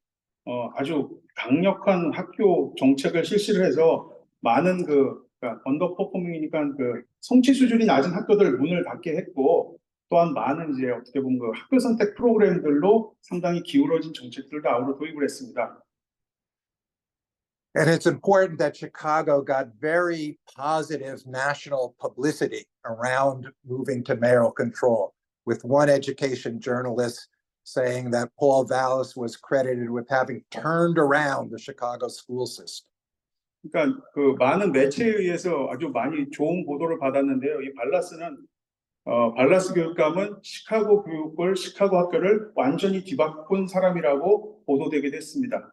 아주 강력한 학교 정책을 실시를 해서 많은 그러니까 언더퍼포밍이니까 그 성취 수준이 낮은 학교들 문을 닫게 했고 또한 많은 이제 어떻게 보면 그 학교 선택 프로그램들로 상당히 기울어진 정책들도 아우러 도입을 했습니다. And it's important that Chicago got very positive national publicity around moving to mayoral control, with one education journalist saying that Paul Vallis was credited with having turned around the Chicago school system. 그러니까 그 많은 매체에 의해서 아주 많이 좋은 보도를 받았는데요. 이 발라스 교육감은 시카고 학교를 완전히 뒤바꾼 사람이라고 보도되게 됐습니다.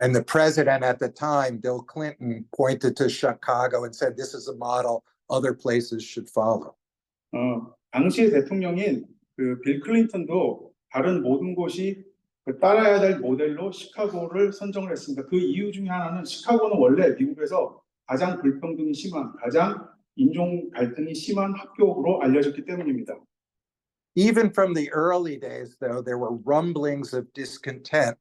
And the president at the time, Bill Clinton, pointed to Chicago and said, "This is a model other places should follow." 당시의 대통령인 그 빌 클린턴도 다른 모든 곳이 따라야 될 모델로 시카고를 선정을 했습니다. 그 이유 중에 하나는 시카고는 원래 미국에서 가장 불평등이 심한, 가장 인종 갈등이 심한 학교로 알려졌기 때문입니다. Even from the early days, though, there were rumblings of discontent,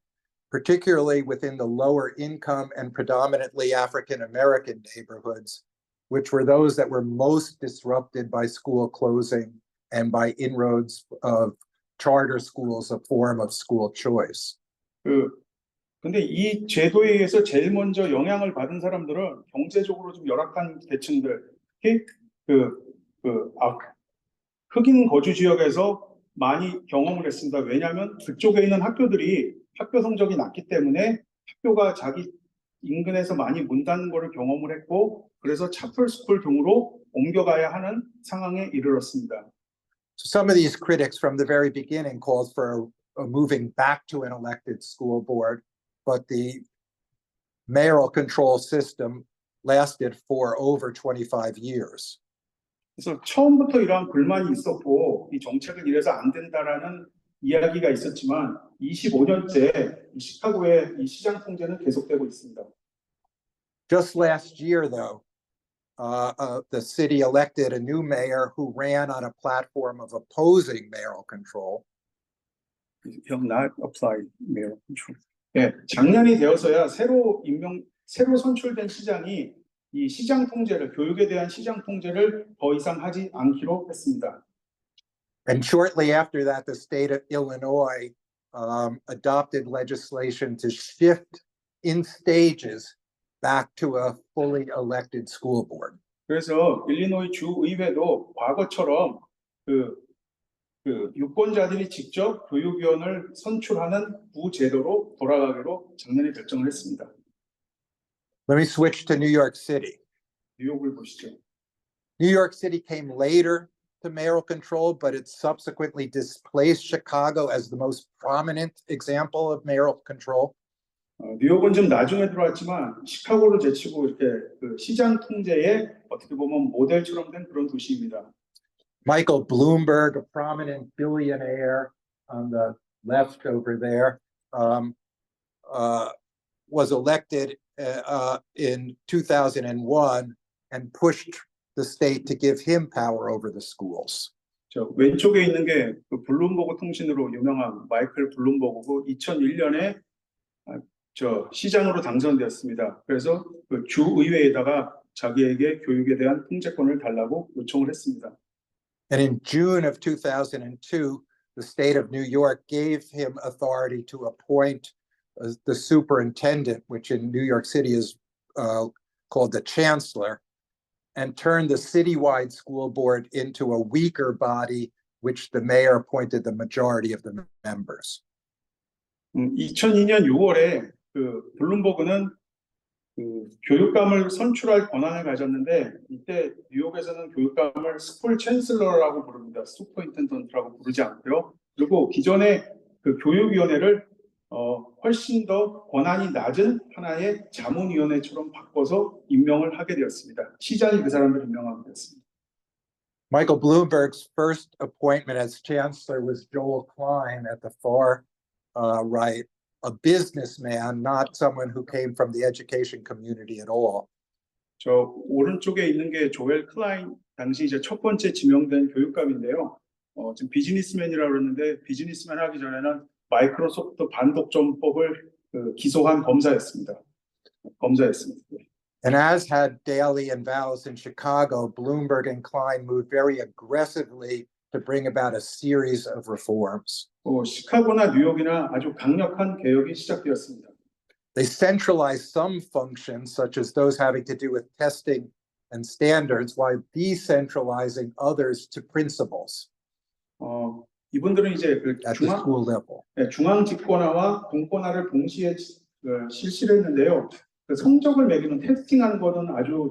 particularly within the lower income and predominantly African American neighborhoods, which were those that were most disrupted by school closing and by inroads of charter schools, a form of school choice. 근데 이 제도에 의해서 제일 먼저 영향을 받은 사람들은 경제적으로 좀 열악한 계층들, 특히 흑인 거주 지역에서 많이 경험을 했습니다. 왜냐하면 그쪽에 있는 학교들이 학교 성적이 낮기 때문에 학교가 자기 인근에서 많이 문 닫는 것을 경험을 했고, 그래서 차플 스쿨 등으로 옮겨가야 하는 상황에 이르렀습니다. So some of these critics from the very beginning called for a moving back to an elected school board, but the mayoral control system lasted for over 25 years. 그래서 처음부터 이러한 불만이 있었고 이 정책을 이래서 안 된다라는 이야기가 있었지만 25년째 시카고의 이 시장 통제는 계속되고 있습니다. Just last year, though, the city elected a new mayor who ran on a platform of opposing mayoral control. Not apply mayoral control. 네, 작년이 되어서야 새로 선출된 시장이 이 시장 통제를, 교육에 대한 시장 통제를 더 이상 하지 않기로 했습니다. And shortly after that, the state of Illinois adopted legislation to shift in stages back to a fully elected school board. 그래서 일리노이 주 의회도 과거처럼 유권자들이 직접 교육위원을 선출하는 부제도로 돌아가기로 작년에 결정을 했습니다. Let me switch to New York City. 뉴욕을 보시죠. New York City came later to mayoral control, but it subsequently displaced Chicago as the most prominent example of mayoral control. 뉴욕은 좀 나중에 들어왔지만 시카고를 제치고 이렇게 그 시장 통제에 어떻게 보면 모델처럼 된 그런 도시입니다. Michael Bloomberg, a prominent billionaire on the left over there, was elected in 2001 and pushed the state to give him power over the schools. 저 왼쪽에 있는 게 그 블룸버그 통신으로 유명한 마이클 블룸버그고 2001년에 저 시장으로 당선되었습니다. 그래서 그 주의회에다가 자기에게 교육에 대한 통제권을 달라고 요청을 했습니다. And in June of 2002, the state of New York gave him authority to appoint the superintendent, which in New York City is called the chancellor, and turned the citywide school board into a weaker body, which the mayor appointed the majority of the members. 2002년 6월에 그 블룸버그는 그 교육감을 선출할 권한을 가졌는데 이때 뉴욕에서는 교육감을 스쿨 챈슬러라고 부릅니다. 슈퍼인텐던트라고 부르지 않고요. 그리고 기존의 그 교육위원회를 훨씬 더 권한이 낮은 하나의 자문위원회처럼 바꿔서 임명을 하게 되었습니다. 시장이 그 사람을 임명하게 되었습니다. Michael Bloomberg's first appointment as chancellor was Joel Klein at the far right, a businessman, not someone who came from the education community at all. 저 오른쪽에 있는 게 조엘 클라인 당시 이제 첫 번째 지명된 교육감인데요. 지금 비즈니스맨이라고 그러는데 비즈니스맨 하기 전에는 마이크로소프트 반독점법을 기소한 검사였습니다. And as had Daley and Vallis in Chicago, Bloomberg and Klein moved very aggressively to bring about a series of reforms. 시카고나 뉴욕이나 아주 강력한 개혁이 시작되었습니다. They centralized some functions, such as those having to do with testing and standards, while decentralizing others to principals 이분들은 이제 그 at the school level. 중앙 집권화와 동권화를 동시에 실시를 했는데요. 그 성적을 매기는 테스팅하는 거는 아주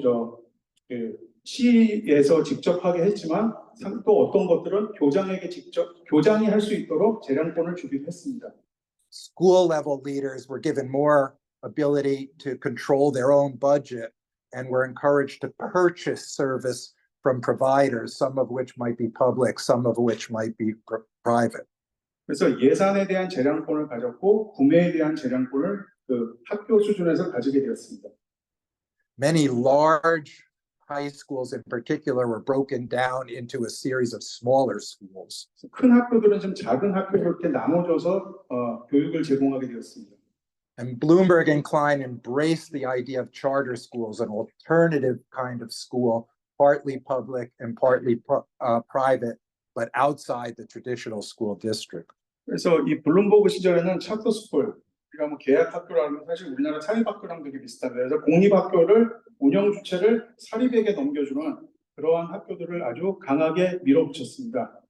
시에서 직접 하게 했지만 또 어떤 것들은 교장이 할 수 있도록 재량권을 주기도 했습니다. School level leaders were given more ability to control their own budget and were encouraged to purchase service from providers, some of which might be public, some of which might be private. 그래서 예산에 대한 재량권을 가졌고 구매에 대한 재량권을 그 학교 수준에서 가지게 되었습니다. Many large high schools in particular were broken down into a series of smaller schools. 큰 학교들은 좀 작은 학교로 이렇게 나눠져서 교육을 제공하게 되었습니다. And Bloomberg and Klein embraced the idea of charter schools, an alternative kind of school, partly public and partly private, but outside the traditional school district. 그래서 이 블룸버그 시절에는 차터 스쿨, 우리가 뭐 계약 학교라는 사실 우리나라 사립 학교랑 되게 비슷한데, 그래서 공립 학교를 운영 주체를 사립에게 넘겨주는 그러한 학교들을 아주 강하게 밀어붙였습니다.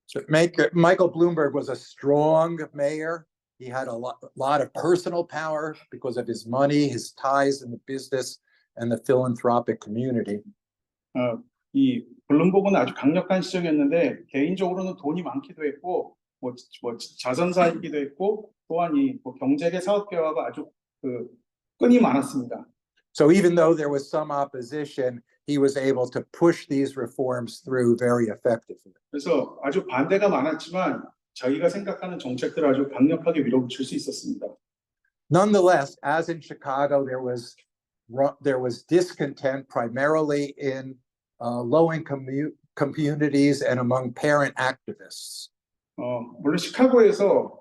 So Michael Bloomberg was a strong mayor. He had a lot of personal power because of his money, his ties in the business and the philanthropic community. 이 블룸버그는 아주 강력한 시정이었는데 개인적으로는 돈이 많기도 했고 뭐 자선사이기도 했고 또한 이 경제계 사업계와가 아주 끈이 많았습니다. So even though there was some opposition, he was able to push these reforms through very effectively. 그래서 아주 반대가 많았지만 자기가 생각하는 정책들을 아주 강력하게 밀어붙일 수 있었습니다. Nonetheless, as in Chicago, there was discontent primarily in low-income communities and among parent activists. 물론 시카고에서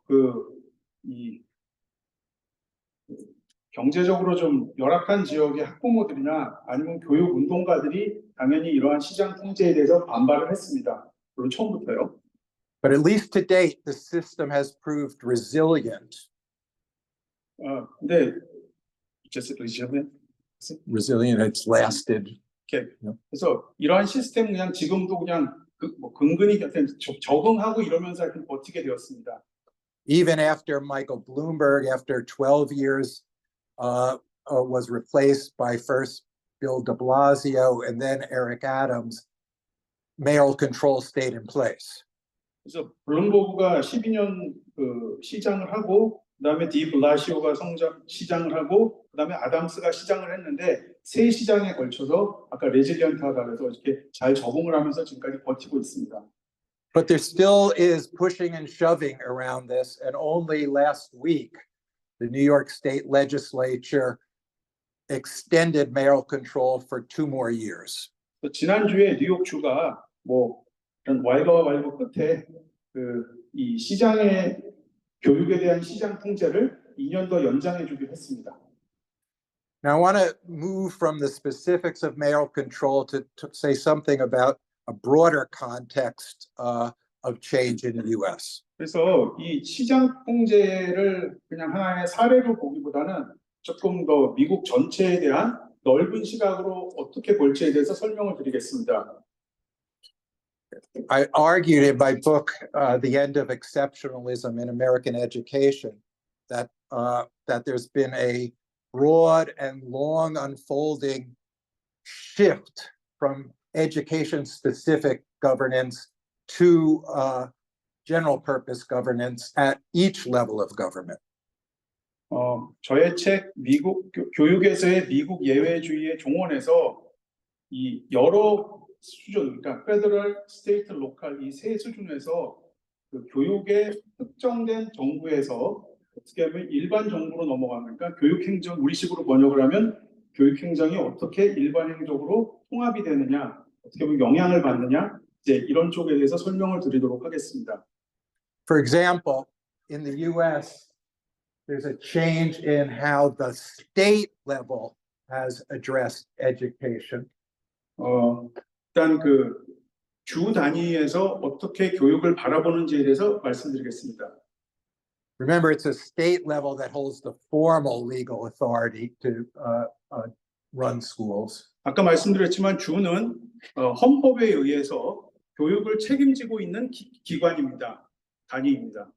경제적으로 좀 열악한 지역의 학부모들이나 아니면 교육 운동가들이 당연히 이러한 시장 통제에 대해서 반발을 했습니다. 물론 처음부터요. But at least to date, the system has proved resilient. 근데 Resilient, it's lasted. 그래서 이러한 시스템은 그냥 지금도 그냥 근근히 적응하고 이러면서 하여튼 버티게 되었습니다. Even after Michael Bloomberg, after 12 years, was replaced by first Bill de Blasio and then Eric Adams, mayoral control stayed in place. 그래서 블룸버그가 12년 시장을 하고 그다음에 디 블라시오가 시장을 하고 그다음에 아담스가 시장을 했는데 세 시장에 걸쳐서 아까 레질리언트하다 그래서 이렇게 잘 적응을 하면서 지금까지 버티고 있습니다. But there still is pushing and shoving around this, and only last week the New York State Legislature extended mayoral control for 2 more years. 지난주에 뉴욕주가 이런 왈가와 왈부 끝에 이 시장의 교육에 대한 시장 통제를 2년 더 연장해 주기로 했습니다. Now I want to move from the specifics of mayoral control to say something about a broader context of change in the U.S. 그래서 이 시장 통제를 그냥 하나의 사례로 보기보다는 조금 더 미국 전체에 대한 넓은 시각으로 어떻게 볼지에 대해서 설명을 드리겠습니다. I argued in my book, The End of Exceptionalism in American Education, that there's been a broad and long unfolding shift from education-specific governance to general purpose governance at each level of government. 저의 책 미국 교육에서의 미국 예외주의의 종언에서 이 여러 수준, 그러니까 페더럴, 스테이트, 로컬 이 세 수준에서 그 교육의 특정된 정부에서 어떻게 하면 일반 정부로 넘어가는, 그러니까 교육행정, 우리식으로 번역을 하면 교육행정이 어떻게 일반행정으로 통합이 되느냐, 어떻게 보면 영향을 받느냐, 이제 이런 쪽에 대해서 설명을 드리도록 하겠습니다. For example, in the US, there's a change in how the state level has addressed education. 일단 그 주 단위에서 어떻게 교육을 바라보는지에 대해서 말씀드리겠습니다. Remember, it's a state level that holds the formal legal authority to run schools. 아까 말씀드렸지만 주는 헌법에 의해서 교육을 책임지고 있는 기관입니다. 단위입니다.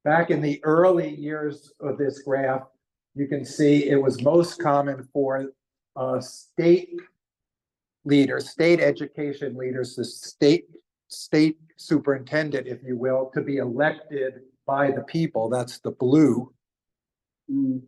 Back in the early years of this graph, you can see it was most common for state leaders, state education leaders, the state superintendent, if you will, to be elected by the people. That's the blue.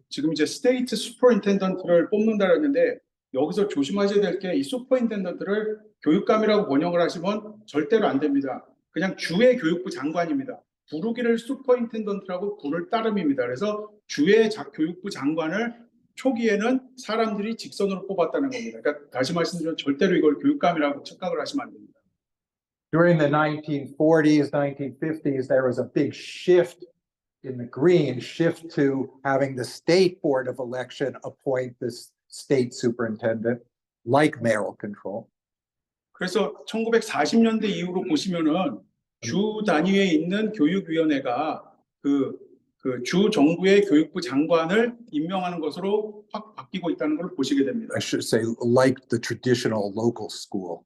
지금 이제 스테이트 슈퍼인텐던트를 뽑는다 했는데 여기서 조심하셔야 될 게 이 슈퍼인텐던트를 교육감이라고 번역을 하시면 절대로 안 됩니다. 그냥 주의 교육부 장관입니다. 부르기를 슈퍼인텐던트라고 부를 따름입니다. 그래서 주의 교육부 장관을 초기에는 사람들이 직선으로 뽑았다는 겁니다. 그러니까 다시 말씀드리면 절대로 이걸 교육감이라고 착각을 하시면 안 됩니다. During the 1940s, 1950s, there was a big shift in the green, shift to having the state board of election appoint this state superintendent, like mayoral control. 그래서 1940년대 이후로 보시면은 주 단위에 있는 교육위원회가 그 주 정부의 교육부 장관을 임명하는 것으로 확 바뀌고 있다는 걸 보시게 됩니다. I should say, like the traditional local school.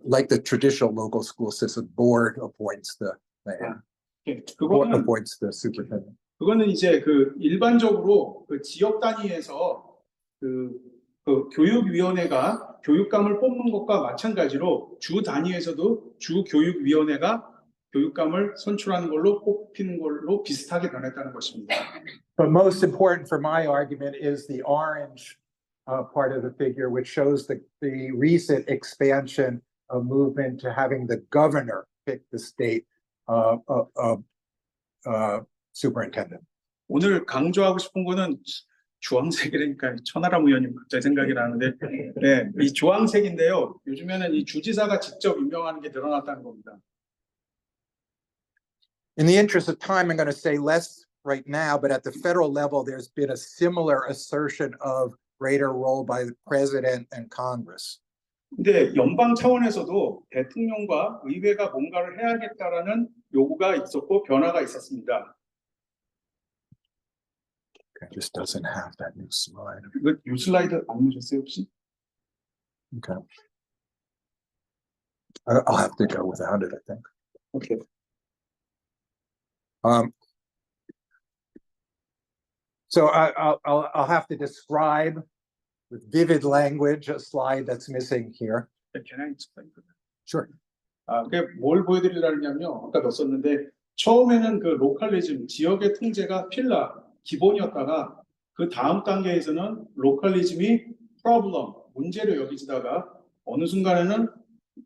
Like the traditional local school system, board appoints the mayor. Board appoints the superintendent. 그거는 이제 그 일반적으로 그 지역 단위에서 그 교육위원회가 교육감을 뽑는 것과 마찬가지로 주 단위에서도 주 교육위원회가 교육감을 선출하는 걸로 뽑히는 걸로 비슷하게 변했다는 것입니다. But most important for my argument is the orange part of the figure, which shows the recent expansion of movement to having the governor pick the state superintendent. 오늘 강조하고 싶은 거는 주황색이라니까 천하람 의원님 갑자기 생각이 나는데, 네, 이 주황색인데요. 요즘에는 이 주지사가 직접 임명하는 게 늘어났다는 겁니다. In the interest of time, I'm going to say less right now, but at the federal level, there's been a similar assertion of greater role by the president and Congress. 근데 연방 차원에서도 대통령과 의회가 뭔가를 해야겠다라는 요구가 있었고 변화가 있었습니다. Okay, this doesn't have that new slide. 이거 이 슬라이드 안 보셨어요 혹시? Okay. I'll have to go without it, I think. 오케이. So I'll have to describe with vivid language a slide that's missing here. Can I explain? Sure. 그게 뭘 보여드리려냐면요. 아까 넣었었는데 처음에는 그 로컬리즘, 지역의 통제가 필라, 기본이었다가 그 다음 단계에서는 로컬리즘이 프로블럼, 문제로 여기지다가 어느 순간에는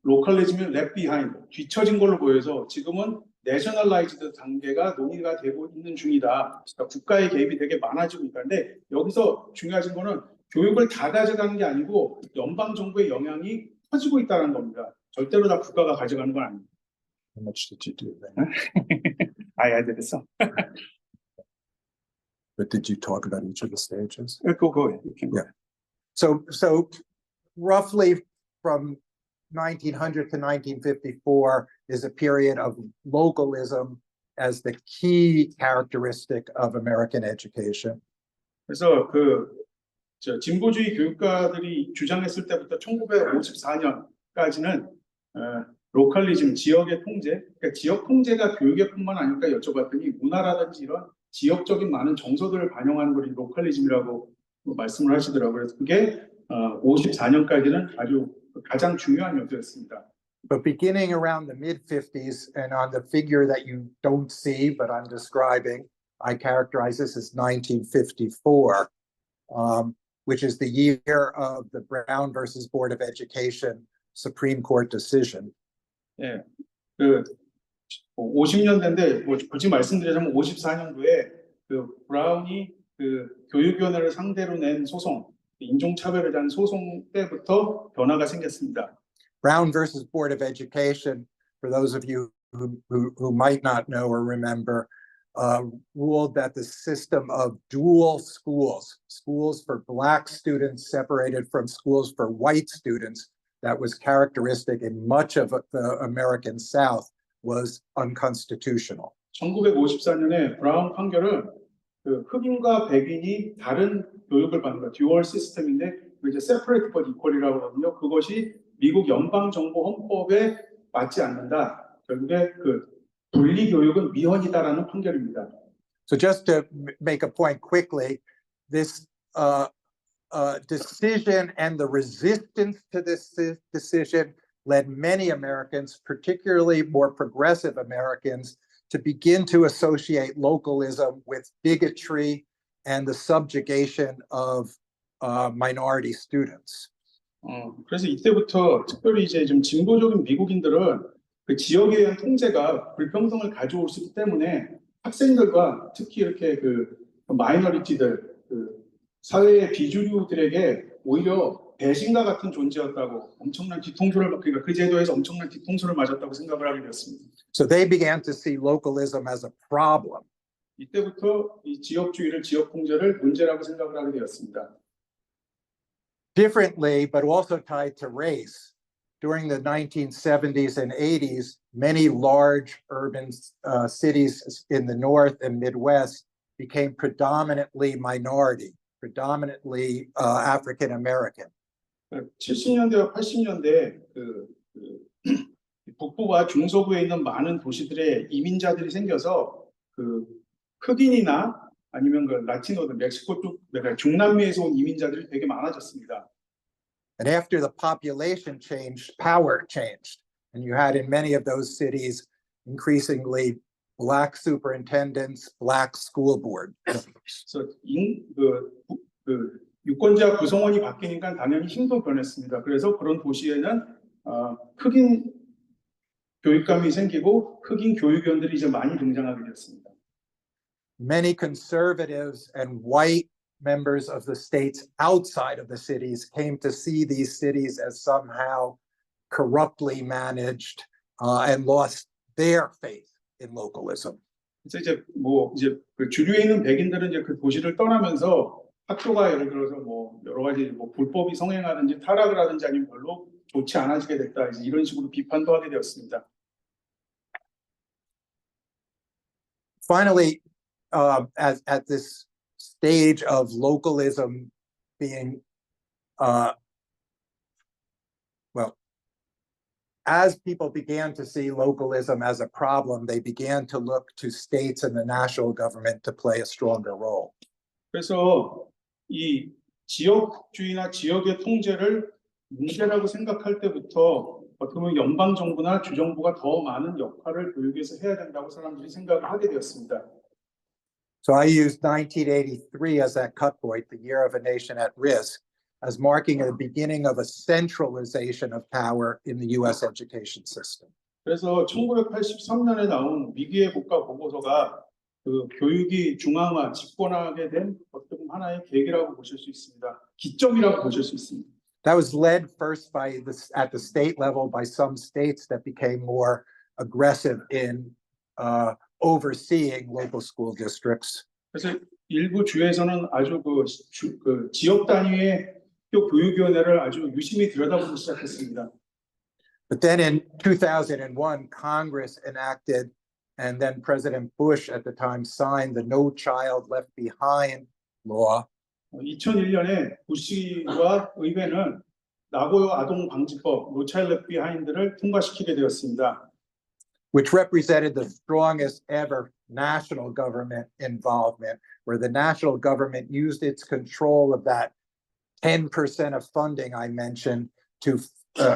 로컬리즘이 left behind, 뒤처진 걸로 보여서 지금은 내셔널라이즈드 단계가 논의가 되고 있는 중이다. 그러니까 국가의 개입이 되게 많아지고 있다는데 여기서 중요하신 거는 교육을 다 가져가는 게 아니고 연방 정부의 영향이 커지고 있다는 겁니다. 절대로 다 국가가 가져가는 건 아닙니다. How much did you do then? I did so. But did you talk about each of the stages? Go ahead. You can go. Yeah. So roughly from 1900 to 1954 is a period of localism as the key characteristic of American education. 그래서 진보주의 교육가들이 주장했을 때부터 1954년까지는 로컬리즘, 지역의 통제, 그러니까 지역 통제가 교육의 뿐만 아닐까 여쭤봤더니 문화라든지 이런 지역적인 많은 정서들을 반영하는 것이 로컬리즘이라고 말씀을 하시더라고요. 그래서 그게 54년까지는 아주 가장 중요한 요소였습니다. But beginning around the mid-50s and on the figure that you don't see, but I'm describing, I characterize this as 1954, which is the year of the Brown versus Board of Education Supreme Court decision. 예, 50년대인데 굳이 말씀드리자면 54년도에 브라운이 교육위원회를 상대로 낸 소송, 인종차별에 대한 소송 때부터 변화가 생겼습니다. Brown versus Board of Education, for those of you who might not know or remember, ruled that the system of dual schools for Black students separated from schools for white students, that was characteristic in much of the American South, was unconstitutional. 1954년에 브라운 판결은 흑인과 백인이 다른 교육을 받는 거, 듀얼 시스템인데 이제 separate but equal이라고 하거든요. 그것이 미국 연방정부 헌법에 맞지 않는다. 결국에 분리 교육은 미헌이다라는 판결입니다. So just to make a point quickly, this decision and the resistance to this decision led many Americans, particularly more progressive Americans, to begin to associate localism with bigotry and the subjugation of minority students. 그래서 이때부터 특별히 이제 좀 진보적인 미국인들은 그 지역에 대한 통제가 불평등을 가져올 수 있기 때문에 학생들과 특히 이렇게 마이너리티들, 사회의 비주류들에게 오히려 배신과 같은 존재였다고 엄청난 뒤통수를, 그러니까 그 제도에서 엄청난 뒤통수를 맞았다고 생각을 하게 되었습니다. So they began to see localism as a problem. 이때부터 이 지역주의를, 지역 통제를 문제라고 생각을 하게 되었습니다. Differently, but also tied to race, during the 1970s and 80s, many large urban cities in the North and Midwest became predominantly minority, predominantly African American. 70년대와 80년대 북부와 중서부에 있는 많은 도시들의 이민자들이 생겨서 흑인이나 아니면 라티노들, 멕시코 쪽, 중남미에서 온 이민자들이 되게 많아졌습니다. And after the population changed, power changed. And you had in many of those cities increasingly Black superintendents, Black school board. 그래서 유권자 구성원이 바뀌니까 당연히 힘도 변했습니다. 그래서 그런 도시에는 흑인 교육감이 생기고 흑인 교육위원들이 이제 많이 등장하게 되었습니다. Many conservatives and white members of the states outside of the cities came to see these cities as somehow corruptly managed and lost their faith in localism. 그래서 이제 그 주류에 있는 백인들은 이제 그 도시를 떠나면서 학교가 예를 들어서 여러 가지 불법이 성행하든지 타락을 하든지 아니면 별로 좋지 않아지게 됐다, 이제 이런 식으로 비판도 하게 되었습니다. Finally, at this stage of localism being, as people began to see localism as a problem, they began to look to states and the national government to play a stronger role. 그래서 이 지역주의나 지역의 통제를 문제라고 생각할 때부터 어떻게 보면 연방 정부나 주정부가 더 많은 역할을 교육에서 해야 된다고 사람들이 생각을 하게 되었습니다. So I used 1983 as that cut point, the year of a nation at risk, as marking the beginning of a centralization of power in the U.S. education system. 그래서 1983년에 나온 위기의 국가 보고서가 교육이 중앙화, 집권하게 된 어떤 하나의 계기라고 보실 수 있습니다. 기점이라고 보실 수 있습니다. That was led first at the state level by some states that became more aggressive in overseeing local school districts. 그래서 일부 주에서는 아주 지역 단위의 교육위원회를 아주 유심히 들여다보기 시작했습니다. But then in 2001, Congress enacted, and then President Bush at the time signed the No Child Left Behind law, 2001년에 부시와 의회는 나고요 아동 방지법 No Child Left Behind를 통과시키게 되었습니다. which represented the strongest ever national government involvement, where the national government used its control of that 10% of funding I mentioned to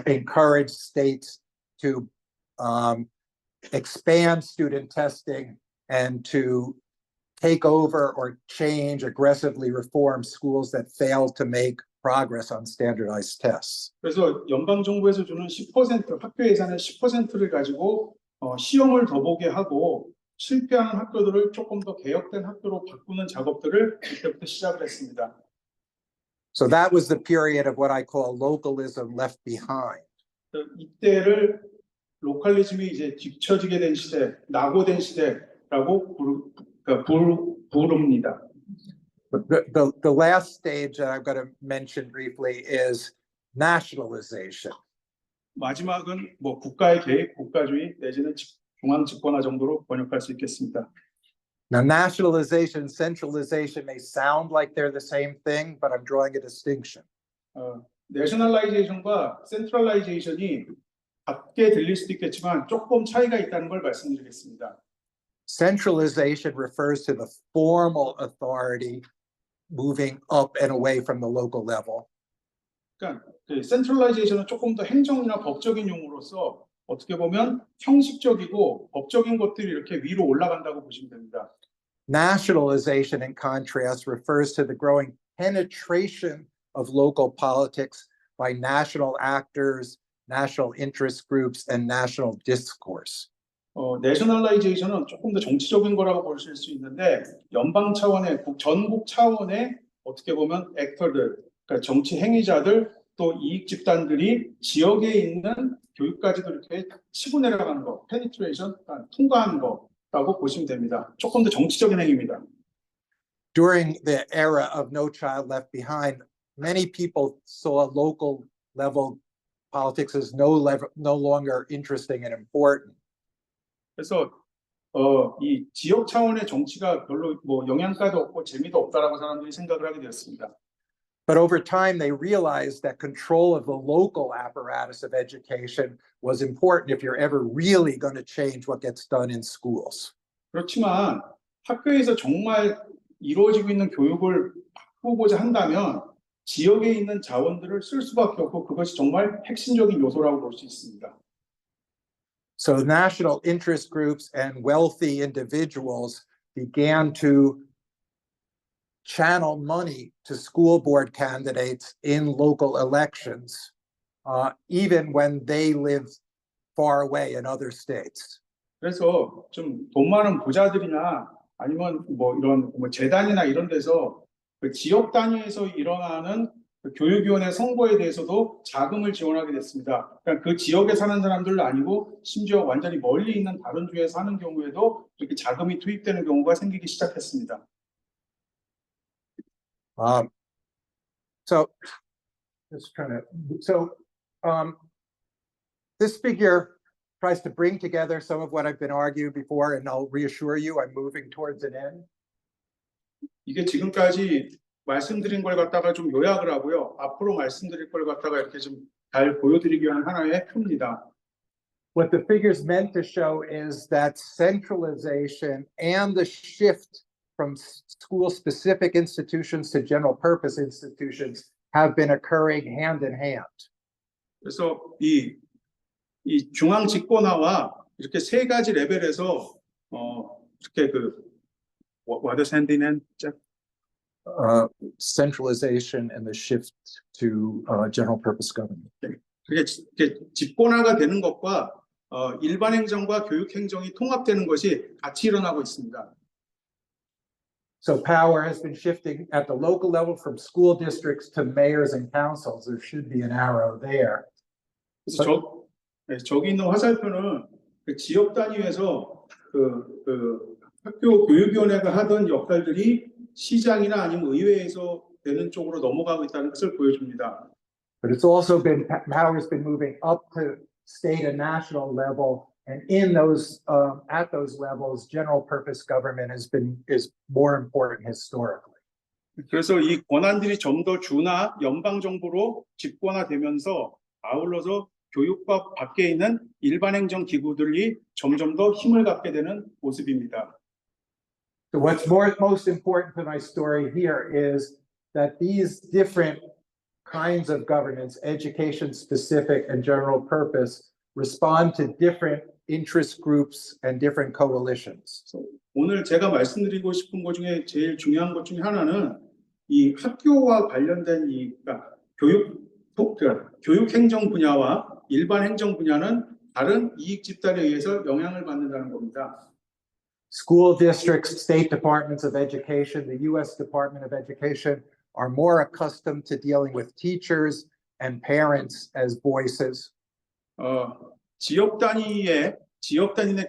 encourage states to expand student testing and to take over or change, aggressively reform schools that failed to make progress on standardized tests. 그래서 연방 정부에서 주는 10% 학교 예산의 10%를 가지고 시험을 더 보게 하고 실패하는 학교들을 조금 더 개혁된 학교로 바꾸는 작업들을 그때부터 시작을 했습니다. So that was the period of what I call localism left behind. 이때를 로컬리즘이 이제 뒤처지게 된 시대, 낙오된 시대라고 부릅니다. The last stage that I'm going to mention briefly is nationalization. 마지막은 뭐 국가의 계획, 국가주의 내지는 중앙 집권화 정도로 번역할 수 있겠습니다. Now, nationalization, centralization may sound like they're the same thing, but I'm drawing a distinction. 내셔널라이제이션과 센트럴라이제이션이 같게 들릴 수도 있겠지만 조금 차이가 있다는 걸 말씀드리겠습니다. Centralization refers to the formal authority moving up and away from the local level. 그러니까 센트럴라이제이션은 조금 더 행정이나 법적인 용어로서 어떻게 보면 형식적이고 법적인 것들이 이렇게 위로 올라간다고 보시면 됩니다. Nationalization, in contrast, refers to the growing penetration of local politics by national actors, national interest groups, and national discourse. 내셔널라이제이션은 조금 더 정치적인 거라고 보실 수 있는데 연방 차원의 전국 차원의 어떻게 보면 액터들, 그러니까 정치 행위자들 또 이익 집단들이 지역에 있는 교육까지도 이렇게 치고 내려가는 거, 페니트레이션, 통과하는 거라고 보시면 됩니다. 조금 더 정치적인 행위입니다. During the era of No Child Left Behind, many people saw local level politics as no longer interesting and important. 그래서 이 지역 차원의 정치가 별로 뭐 영양가도 없고 재미도 없다라고 사람들이 생각을 하게 되었습니다. But over time, they realized that control of the local apparatus of education was important if you're ever really going to change what gets done in schools. 그렇지만 학교에서 정말 이루어지고 있는 교육을 바꾸고자 한다면 지역에 있는 자원들을 쓸 수밖에 없고 그것이 정말 핵심적인 요소라고 볼 수 있습니다. So national interest groups and wealthy individuals began to channel money to school board candidates in local elections, even when they lived far away in other states. 그래서 좀 돈 많은 부자들이나 아니면 뭐 이런 뭐 재단이나 이런 데서 그 지역 단위에서 일어나는 그 교육위원회 선거에 대해서도 자금을 지원하게 됐습니다. 그러니까 그 지역에 사는 사람들도 아니고 심지어 완전히 멀리 있는 다른 주에 사는 경우에도 이렇게 자금이 투입되는 경우가 생기기 시작했습니다. This figure tries to bring together some of what I've been arguing before, and I'll reassure you I'm moving towards an end. 이게 지금까지 말씀드린 걸 갖다가 좀 요약을 하고요. 앞으로 말씀드릴 걸 갖다가 이렇게 좀 잘 보여드리기 위한 하나의 표입니다. What the figures meant to show is that centralization and the shift from school-specific institutions to general-purpose institutions have been occurring hand in hand. 그래서 이 중앙 집권화와 이렇게 세 가지 레벨에서 이렇게 what does hand in hand? Centralization and the shift to general-purpose government. 그게 집권화가 되는 것과 일반 행정과 교육 행정이 통합되는 것이 같이 일어나고 있습니다. So power has been shifting at the local level from school districts to mayors and councils. There should be an arrow there. 그래서 저기 있는 화살표는 그 지역 단위에서 학교 교육위원회가 하던 역할들이 시장이나 아니면 의회에서 되는 쪽으로 넘어가고 있다는 것을 보여줍니다. But it's also been power has been moving up to state and national level. And in those, at those levels, general purpose government is more important historically. 그래서 이 권한들이 좀 더 주나 연방 정부로 집권화되면서 아울러서 교육법 밖에 있는 일반 행정 기구들이 점점 더 힘을 갖게 되는 모습입니다. So what's most important to my story here is that these different kinds of governance, education specific and general purpose, respond to different interest groups and different coalitions. 오늘 제가 말씀드리고 싶은 것 중에 제일 중요한 것 중에 하나는 이 학교와 관련된 이 그러니까 교육 행정 분야와 일반 행정 분야는 다른 이익 집단에 의해서 영향을 받는다는 겁니다. School districts, state departments of education, the U.S. Department of Education are more accustomed to dealing with teachers and parents as voices. 지역 단위의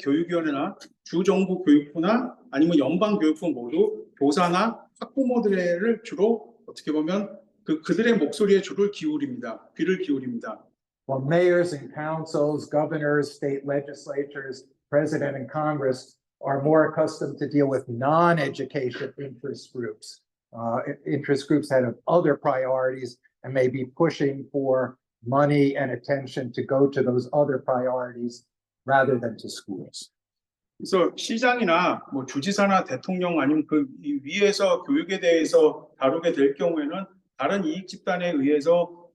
교육위원회나 주정부 교육부나 아니면 연방 교육부 모두 교사나 학부모들을 주로 어떻게 보면 그들의 목소리에 귀를 기울입니다. While mayors and councils, governors, state legislatures, president and Congress are more accustomed to deal with non-education interest groups that have other priorities and may be pushing for money and attention to go to those other priorities rather than to schools. 그래서 시장이나 뭐 주지사나 대통령 아니면 그 위에서 교육에 대해서 다루게 될 경우에는 다른 이익 집단에 의해서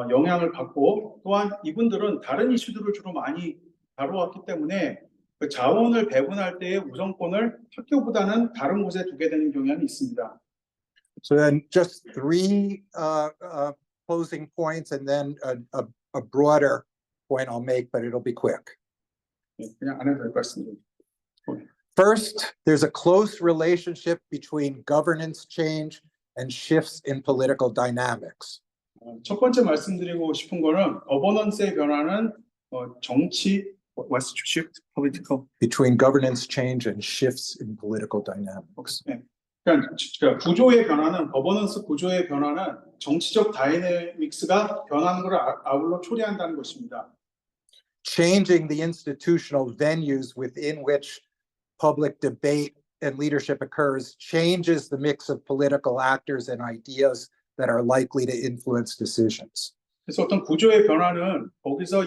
영향을 받고 또한 이분들은 다른 이슈들을 주로 많이 다루었기 때문에 그 자원을 배분할 때의 우선권을 학교보다는 다른 곳에 두게 되는 경향이 있습니다. So then just three closing points and then a broader point I'll make, but it'll be quick. 그냥 안 해도 될 것 같습니다. First, there's a close relationship between governance change and shifts in political dynamics. 첫 번째 말씀드리고 싶은 거는 거버넌스의 변화는 what's shift political Between governance change and shifts in political dynamics. 그러니까 구조의 변화는 거버넌스 구조의 변화는 정치적 다이내믹스가 변하는 것을 아울러 초래한다는 것입니다. Changing the institutional venues within which public debate and leadership occurs changes the mix of political actors and ideas that are likely to influence decisions. 그래서 어떤 구조의 변화는 거기서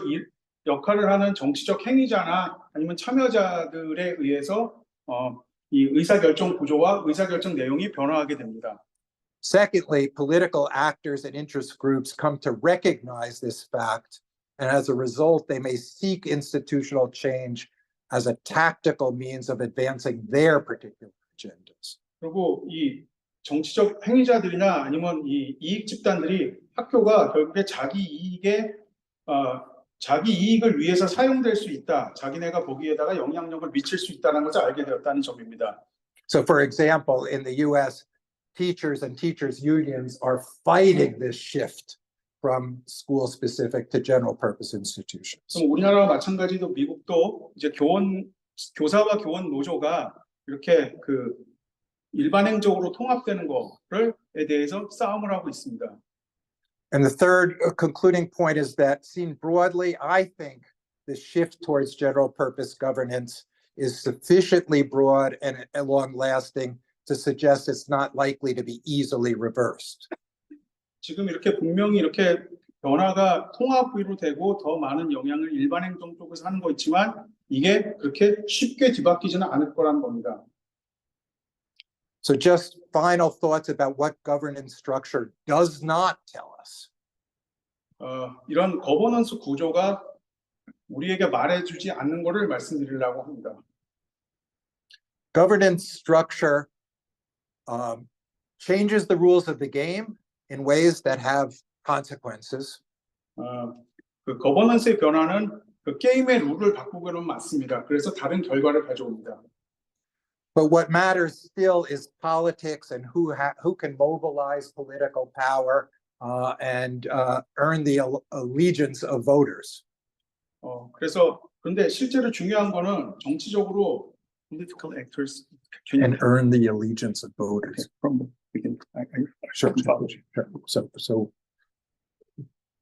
역할을 하는 정치적 행위자나 아니면 참여자들에 의해서 이 의사결정 구조와 의사결정 내용이 변화하게 됩니다. Secondly, political actors and interest groups come to recognize this fact, and as a result, they may seek institutional change as a tactical means of advancing their particular agendas. 그리고 이 정치적 행위자들이나 아니면 이 이익 집단들이 학교가 결국에 자기 이익을 위해서 사용될 수 있다. 자기네가 거기에다가 영향력을 미칠 수 있다는 것을 알게 되었다는 점입니다. So, for example, in the U.S., teachers and teachers' unions are fighting this shift from school-specific to general-purpose institutions. 그럼 우리나라와 마찬가지로 미국도 이제 교사와 교원 노조가 이렇게 그 일반행적으로 통합되는 거에 대해서 싸움을 하고 있습니다. And the third concluding point is that, seen broadly, I think the shift towards general-purpose governance is sufficiently broad and long-lasting to suggest it's not likely to be easily reversed. 지금 이렇게 분명히 이렇게 변화가 통합으로 되고 더 많은 영향을 일반 행정 쪽에서 하는 거 있지만 이게 그렇게 쉽게 뒤바뀌지는 않을 거라는 겁니다. So just final thoughts about what governance structure does not tell us. 이런 거버넌스 구조가 우리에게 말해주지 않는 것을 말씀드리려고 합니다. Governance structure changes the rules of the game in ways that have consequences. 그 거버넌스의 변화는 그 게임의 룰을 바꾸고는 맞습니다. 그래서 다른 결과를 가져옵니다. But what matters still is politics and who can mobilize political power and earn the allegiance of voters. 그래서 근데 실제로 중요한 거는 정치적으로 political actors and earn the allegiance of voters. Sure. So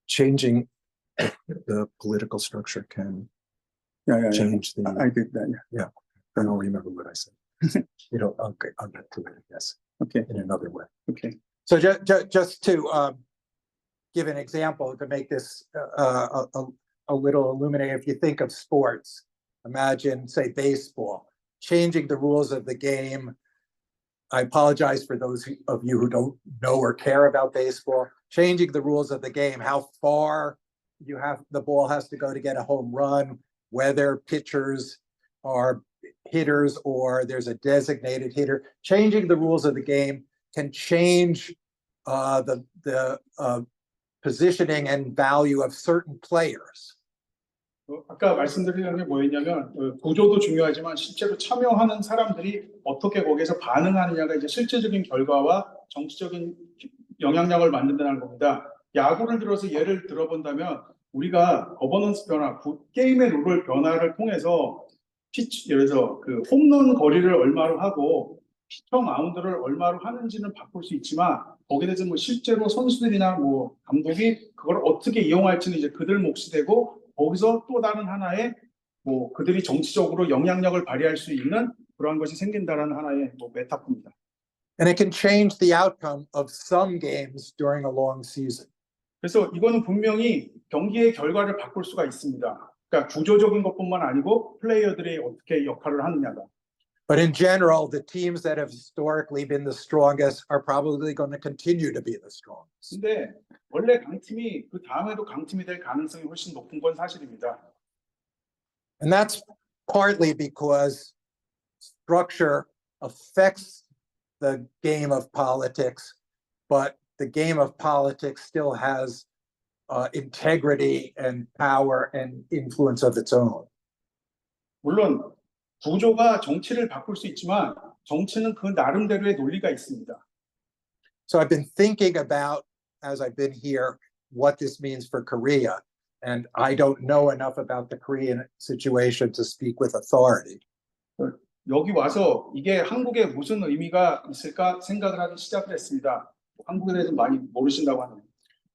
changing the political structure can Yeah, yeah, change the, I get that. Yeah. I don't remember what I said. You know, okay, I'll get to it, yes, Okay. in another way. Okay. So just to give an example to make this a little illuminating, if you think of sports, imagine, say, baseball, changing the rules of the game. I apologize for those of you who don't know or care about baseball. Changing the rules of the game, how far the ball has to go to get a home run, whether pitchers are hitters or there's a designated hitter. Changing the rules of the game can change the positioning and value of certain players. 아까 말씀드리는 게 뭐였냐면 구조도 중요하지만 실제로 참여하는 사람들이 어떻게 거기에서 반응하느냐가 이제 실제적인 결과와 정치적인 영향력을 만든다는 겁니다. 야구를 들어서 예를 들어본다면 우리가 거버넌스 변화, 게임의 룰을 변화를 통해서 예를 들어서 그 홈런 거리를 얼마로 하고 피처 마운드를 얼마로 하는지는 바꿀 수 있지만 거기에 대해서 뭐 실제로 선수들이나 뭐 감독이 그걸 어떻게 이용할지는 이제 그들 몫이 되고 거기서 또 다른 하나의 뭐 그들이 정치적으로 영향력을 발휘할 수 있는 그러한 것이 생긴다라는 하나의 뭐 메타포입니다. And it can change the outcome of some games during a long season. 그래서 이거는 분명히 경기의 결과를 바꿀 수가 있습니다. 그러니까 구조적인 것뿐만 아니고 플레이어들이 어떻게 역할을 하느냐가. But in general, the teams that have historically been the strongest are probably going to continue to be the strongest. 근데 원래 강팀이 그 다음에도 강팀이 될 가능성이 훨씬 높은 건 사실입니다. And that's partly because structure affects the game of politics, but the game of politics still has integrity and power and influence of its own. 물론 구조가 정치를 바꿀 수 있지만 정치는 그 나름대로의 논리가 있습니다. So I've been thinking about, as I've been here, what this means for Korea. And I don't know enough about the Korean situation to speak with authority. 여기 와서 이게 한국에 무슨 의미가 있을까 생각을 하기 시작을 했습니다. 한국에 대해서 많이 모르신다고 하네요.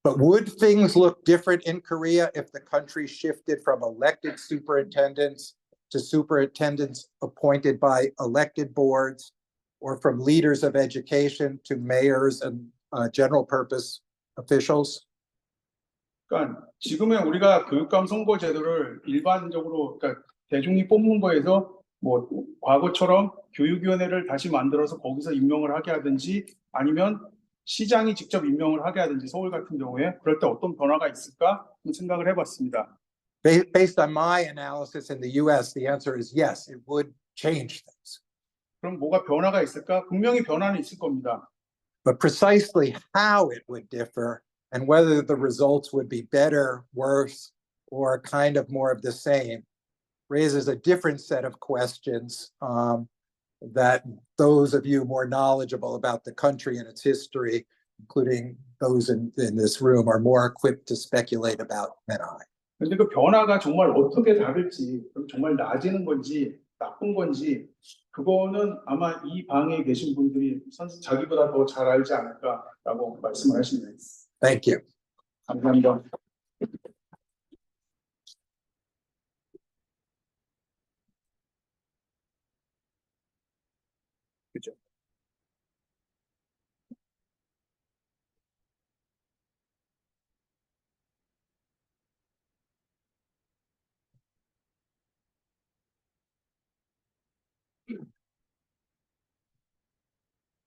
But would things look different in Korea if the country shifted from elected superintendents to superintendents appointed by elected boards, or from leaders of education to mayors and general purpose officials? 그러니까 지금의 우리가 교육감 선거 제도를 일반적으로 그러니까 대중이 뽑는 거에서 뭐 과거처럼 교육위원회를 다시 만들어서 거기서 임명을 하게 하든지 아니면 시장이 직접 임명을 하게 하든지 서울 같은 경우에 그럴 때 어떤 변화가 있을까 생각을 해봤습니다. Based on my analysis in the US, the answer is yes, it would change things. 그럼 뭐가 변화가 있을까? 분명히 변화는 있을 겁니다. But precisely how it would differ and whether the results would be better, worse, or kind of more of the same raises a different set of questions that those of you more knowledgeable about the country and its history, including those in this room, are more equipped to speculate about than I. 근데 그 변화가 정말 어떻게 다를지, 정말 나아지는 건지 나쁜 건지 그거는 아마 이 방에 계신 분들이 자기보다 더 잘 알지 않을까라고 말씀을 하시네요. Thank you. 감사합니다. 그죠?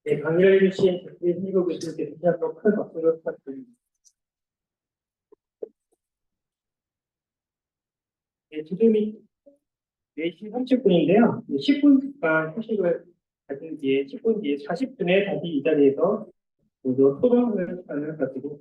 네, 강의를 해주신 이거 교수님께 다시 한번 큰 박수를 부탁드립니다. 네, 지금이 4시 30분인데요. 10분간 휴식을 가진 뒤에 10분 뒤에 40분에 다시 이 자리에서 모두 토론을 시간을 가지고